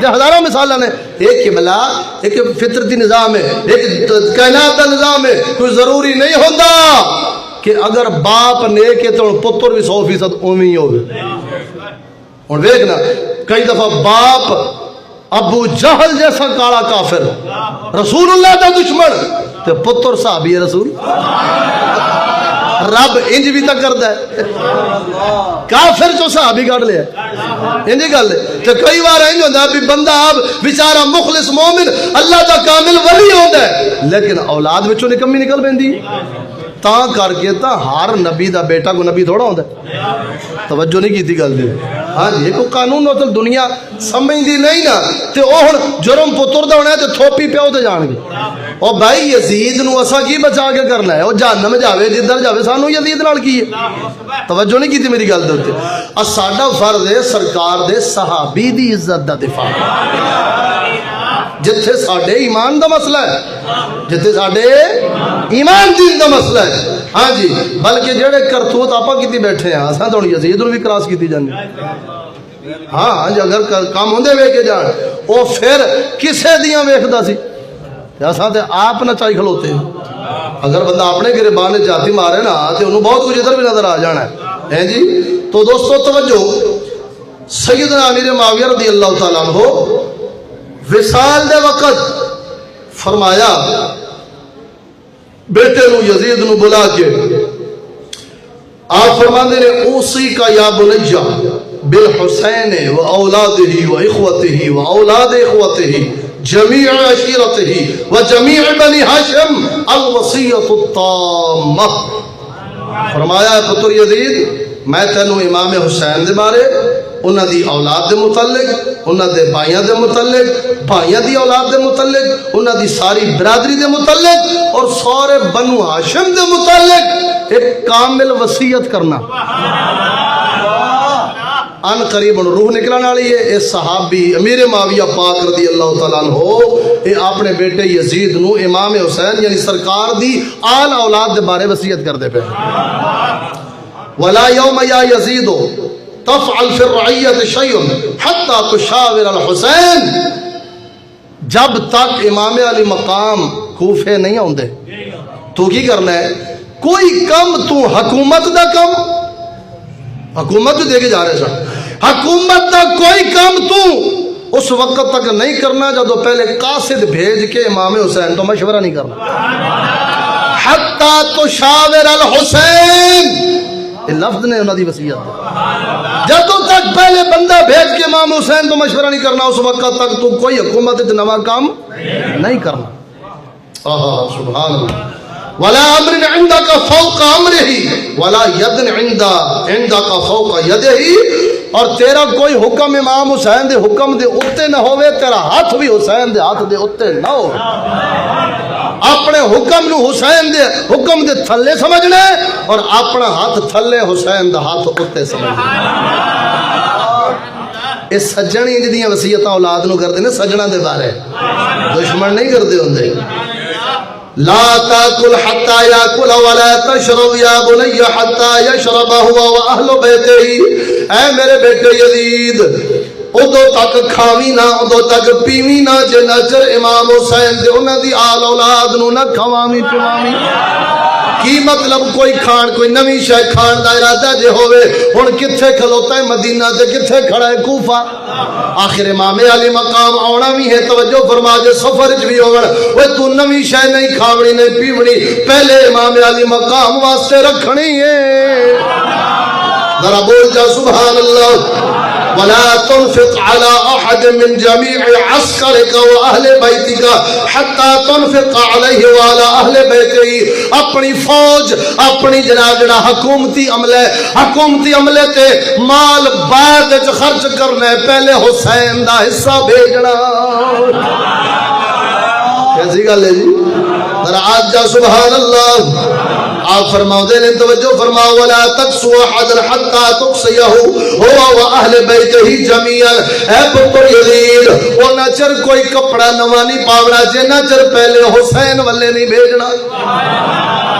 تے ہزاروں مثالاں نے۔ ایک قبلہ ایک فطرتی نظام ہے، ایک کائنات دا نظام ہے، کوئی ضروری نہیں ہوندا کہ اگر باپ نیک ہے تو پتر بھی 100% اوویں ہی ہوگی۔ ہن ویکھنا کئی دفعہ باپ ابو جہل جیسا کالا کافر رسول اللہ دا دشمن تے پتر صحابی رسول، رب انج بھی تک کردا ہے، کافر چو صحابی کڈ لیا انج گل ہے۔ تے کئی بار انج ہوندا بھی بندہ آپ بیچارہ مخلص مومن اللہ دا کامل ولی ہوندا ہے لیکن اولاد وچوں نکمی نکل پیندی، تاں کر کے تا ہر نبی دا بیٹا کو نبی تھوڑا ہوندا ہے، توجہ نہیں کیتی گل دی۔ ہاں جی کوئی قانون ہو تو دنیا سمجھدی نہیں نا، تے او ہن جرم پتر دا ہونا ہے تے تھوپی پیو تے جان گے۔ او بھائی یزید نو اسا کی بچا کے کرنا ہے، او جہنم جاوے جدھر جاوے سانو یزید نال کی ہے، توجہ نہیں کیتی میری گل دے اوتے۔ ساڈا فرض ہے سرکار دے صحابی دی عزت دا دفاع، جتھے ساڈے ایمان دا مسئلہ ہے، جتھے ساڈے ایمان دین دا مسئلہ ہے، ہاں جی، بلکہ جڑے کرتوت آپا کیتی بیٹھے ہیں اساں تو یزید نو بھی کراس کیتی جاندی، ہاں جی اگر کام ہوندے ویکھے جان او پھر کسے دیاں ویکھدا سی تے اساں تے آپ نہ چائی کھلوتے، اگر بندہ اپنے گربان جاتی مارے نا تے انہوں بہت کچھ ادھر بھی نظر آ جانا ہے جی۔ تو دوستو توجہ، سیدنا امیر معاویہ رضی اللہ تعالیٰ عنہ وصال دے وقت فرمایا بیٹے نو یزید نو بلا کے آپ فرماندے نے اوصی کا یا بنیہ بالحسین و اولادہ و اخوتہ و اولاد اخوتہ جمیع عشیرتہ و جمیع بنی ہاشم الوصیۃ التامہ۔ فرمایا پتر یزید میں تینوں امام حسین دے بارے، انہاں دی اولاد دے متعلق، انہاں دے بھائیاں دے متعلق، بھائیاں دی اولاد دے متعلق، انہاں دی ساری برادری دے متعلق اور سارے بنو ہاشم دے متعلق ایک کامل وصیت کرنا۔ ان قریب روح نکلنے والی ہے، اس صحابی امیر معاویہ پاک رضی اللہ تعالیٰ عنہ اے اپنے بیٹے یزید نو امام حسین یعنی سرکار دی آل اولاد دے بارے وصیت کر دے پہ۔ ولا یوم یا یزید تفعل فی الرعیت شیء حتی تشاور الحسین، جب تک امام علی مقام کوفے نہیں ہوندے تو کی کرنا ہے، کوئی کم تو حکومت دا کم، حکومت جو دے کے جا رہے سن، حکومت دا کوئی کام تو اس وقت تک نہیں کرنا جب پہلے قاصد بھیج کے امام حسین تو مشورہ نہیں کرنا، حتی تشاور الحسین، یہ لفظ نے انہوں دی وصیت، جب تک پہلے بندہ بھیج کے امام حسین تو مشورہ نہیں کرنا اس وقت تک تو کوئی حکومت نوا کام نہیں کرنا۔ سبحان اللہ۔ ولا امر عندك فوق امره ولا يد عندك فوق يده، اور تیرا کوئی حکم امام حسین دے حکم دے اتے نہ ہوئے، تیرا ہاتھ بھی حسین دے ہاتھ دے اتے نہ ہو، اپنے حکم نو حسین دے حکم دے تھلے سمجھنا اور اپنا ہاتھ تھلے حسین دا ہاتھ اتے سمجھنا۔ اس سجن انج دیاں وصیتاں اولاد نو کردے نے، سجنا دے بارے دشمن نہیں کردے ہوندے۔ لا تاکل حتی یاکل ولا تشرب یا بنی حتی یشرب ہوا و اہل بیتہ، اے میرے بیٹے یزید ادو تک کھاوی نہ ادو تک پیوی نہ جے نظر امام حسین دے انہاں دی آل اولاد نو نہ کھواوی پواوی۔ کی مطلب کوئی کھان کوئی نوی شے کھان دا ارادہ جے ہوئے، ہن کتھے کھلوتا ہے مدینہ تے کتھے کھڑا ہے کوفہ، آخر امام علی مقام آنا بھی ہے، توجہ فرما جے سفر وچ بھی ہون، اوے تو نوی شے نہیں کھاونی نہیں پیونی، پہلے امام علی مقام واسطے رکھنی ہے۔ ذرا بول جا سبحان اللہ۔ ولا تنفق على احد من جميع عسكرك واهل بيتك حتى تنفق عليه وعلى اهل بيته، اپنی فوج اپنی جڑا حکومتی عملے تے مال بعد وچ خرچ کرنا ہے، پہلے حسین دا حصہ بھیجنا۔ کیسی گل ہے جی، ذرا آج جا سبحان اللہ۔ آپ فرماؤ نے توجہ فرماؤ ولا تقسوا احدا حتى تقصيه هو واهل بيته جميعا. اے پتر یزید او نہ چر کوئی کپڑا نواں نہیں پاونا جنہ چر پہلے حسین والے نہیں بھیجنا.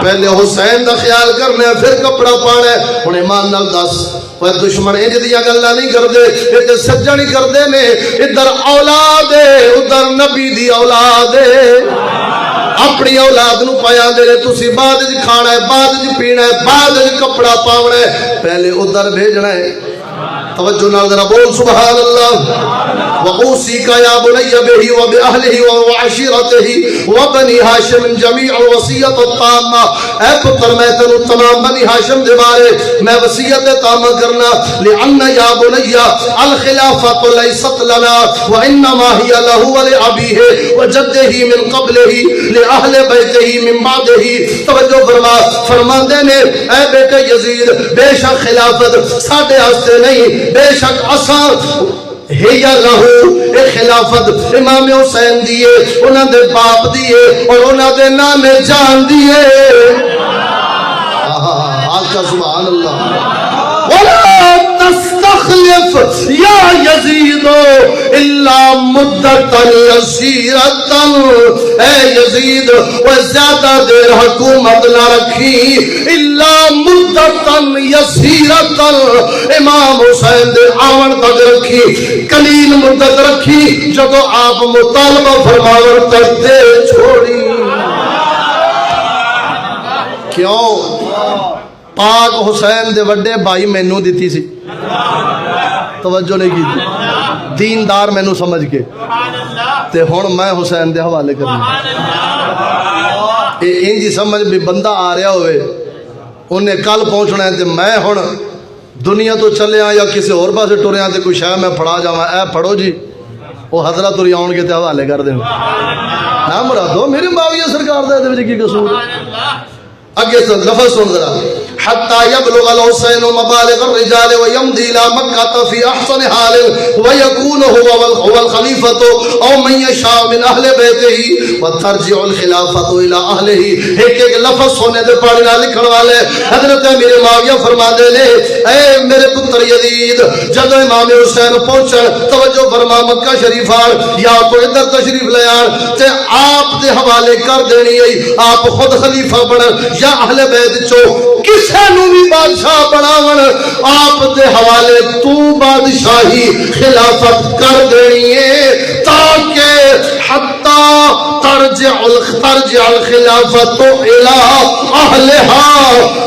پہلے حسین دا خیال کرنا ہے پھر کپڑا پانا ہے. ہن ایمان نال دس وہ دشمن انج دیاں گلاں نہیں کردے اے تے سجن ہی کردے نے. ادھر اولاد ہے ادھر نبی دی اولاد ہے. اپنی اولاد نو پایا دے تسی بعد وچ کھانا ہے بعد وچ پینا ہے بعد وچ کپڑا پاونا ہے پہلے ادھر بھیجنا ہے. توجہ نال ذرا بول سبحان اللہ. وأوصيك يا بني به وبأهله وعشيرته وبني هاشم جميع الوصية التامة. اے پتر میں تینو تمام بنی ہاشم دے بارے میں وصیت تامہ کرنا. لأن يا بني الخلافة ليست لنا وإنما هي له ولأبيه وجده من قبله لأهل بيته من بعده. توجہ فرما دے نے اے بیٹے یزید بے شک خلافت ساڈے واسطے نہیں بے شک اساں ہیا لہو اے خلافت امام حسین دیے انہاں دے باپ دیے اور انہاں دے نام جان دیے. آقا سبحان اللہ. ولا تستخلف یا یزید الا مدتا یسیرتا. اے یزید وہ زیادہ دیر حکومت نہ رکھی الا مدتا یسیرتا. امام حسین دے آون تک رکھی قلیل مدت رکھی جدو آپ مطالبہ فرماور کرتے چھوڑی. کیوں؟ پاک حسین دے وڈے بھائی مینوں دیتی سی. توجہ نہیں کی دیندار مینوں سمجھ کے تے ہن میں حسین دے حوالے کرنا. اے انج سمجھ بھی بندہ آ رہا ہوئے انہیں کل پہنچنا ہے تے میں ہن دنیا تو چلے یا کسی اور پاسے ٹریا تے کوئی شے میں پھڑا جاواں اے پھڑو جی وہ حضرت تری آن کے تے حوالے کر دیں نہ مرادو میرے معاویہ سرکار دے وچ کی قصور. اگے سے لفظ سن ذرا حتى يبلغ الحسين مبالغ الرجال ويمضي الى مكة في احسن حال ويكون هو الخليفة او من يشاء من اهل بيته وترجع الخلافة الى اهله. ایک ایک لفظ سونے دے پاڑی نال لکھن والے حضرت امیر معاویہ فرماندے نے اے میرے پتر یزید جب امام حسین پہنچن توجہ فرما مکہ شریف آن یا تو ادھر تشریف لے آن تے آپ دے حوالے کر دینی ہے آپ خود خلیفہ بنن یا اہل بیت چو کسے نو بھی بادشاہ بناون آپ دے حوالے تو بادشاہی خلافت کر دینی ہے تاکہ حتی ترجع الخلافت الى اہلہا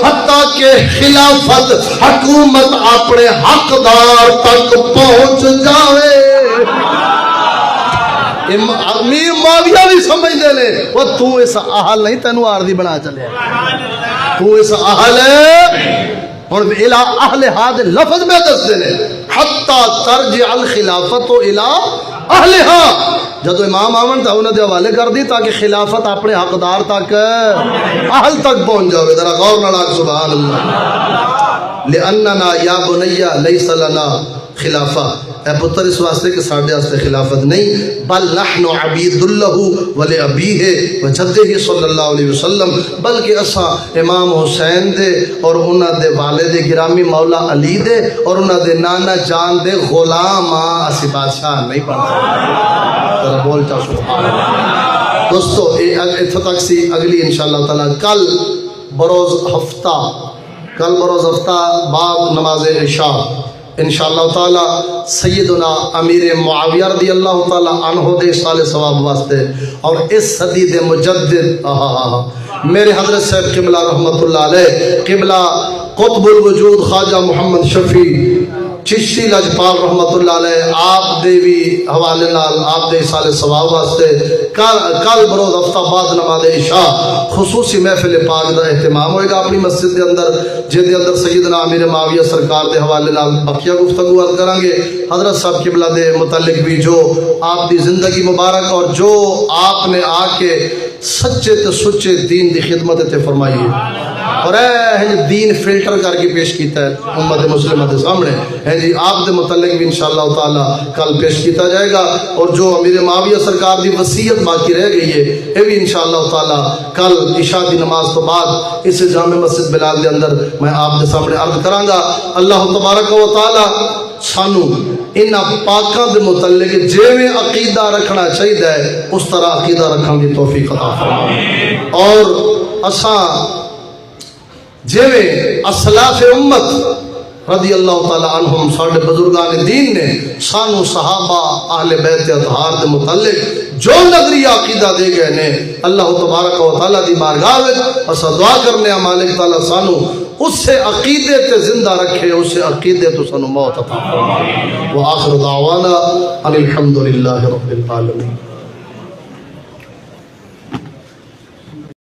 حتی کہ خلافت حکومت اپنے حقدار تک پہنچ جاوے. امیر معاویہ بھی سمجھ دے لے وہ تو اس اہل نہیں تینو آردی بنا چلے تو اس اہل اور الہ اہل ہاد لفظ میں دس دے لے حتی ترجع الخلافت الى اہلہا. جدو امام آمن تھا انہوں نے حوالے کر دی تاکہ خلافت اپنے حقدار تک اہل تک پہنچ جاوے. ذرا غور نہ لاگ سبحان اللہ. لأننا یا بنیا لیس لنا خلافہ. اے پتر اس واسطے کہ ساڑھے واسطے خلافت نہیں بل نحن عبید اللہ ولی ابیہ وجدہ صلی اللہ علیہ وسلم بلکہ اسا امام حسین دے اور انہاں دے والد گرامی مولا علی دے اور انہاں دے نانا جان دے غلام اسی بادشاہ نہیں پڑھتا. ذرا بول چاہ سبحان اللہ. دوستو اتھا تک سی اگلی انشاءاللہ تعالی کل بروز ہفتہ بعد نماز عشاء انشاءاللہ تعالی سیدنا امیر معاویہ رضی اللہ تعالی عنہ دے سال ثواب واسطے اور اس صدی دے مجدد میرے حضرت صاحب قبلہ رحمت اللہ علیہ قبلہ قطب الوجود خواجہ محمد شفیع چشتی لجپال رحمت اللہ علیہ آپ دے بھی حوالے نال آپ دے سال ثواب واسطے کل بروز ہفتہ بعد نماز عشاء خصوصی محفل پاک دا اہتمام ہوئے گا اپنی مسجد دے اندر جن دے اندر سیدنا امیر معاویہ سرکار دے حوالے نال بقیہ گفتگو عرض کریں گے. حضرت صاحب قبلہ دے متعلق بھی جو آپ دی زندگی مبارک اور جو آپ نے آ کے سچے تے سچے دین دی خدمت تے فرمائیے، اور اے دین فلٹر کر کے پیش کیتا ہے امت مسلمہ کے سامنے ہے جی، آپ دے متعلق بھی انشاءاللہ تعالی کل پیش کیتا جائے گا، اور جو امیر معاویہ سرکار دی وصیت باقی رہ گئی ہے یہ بھی انشاءاللہ تعالی کل عشاء دی نماز تو بعد اس جامع مسجد بلال دے اندر میں آپ دے سامنے عرض کراں گا۔ اللہ تبارک و تعالی سانو ان پاکاں دے متعلق جیویں عقیدہ رکھنا چاہیے اس طرح عقیدہ رکھنے دی توفیق عطا فرمائے، اور اساں جیویں اسلاف امت رضی اللہ تعالی عنہم ساڈے بزرگان دین نے سانو صحابہ اہل بیت اطہار دے متعلق جو نظریہ عقیدہ دے گئے نے، اللہ تبارک و تعالی دی بارگاہ وچ اساں دعا کرنے ہیں مالک تعالی سانو اس سے عقیدے تے زندہ رکھے، اس سے عقیدے تو سانو موت عطا فرمائے۔ وآخر دعوانا ان الحمد للہ رب العالمین۔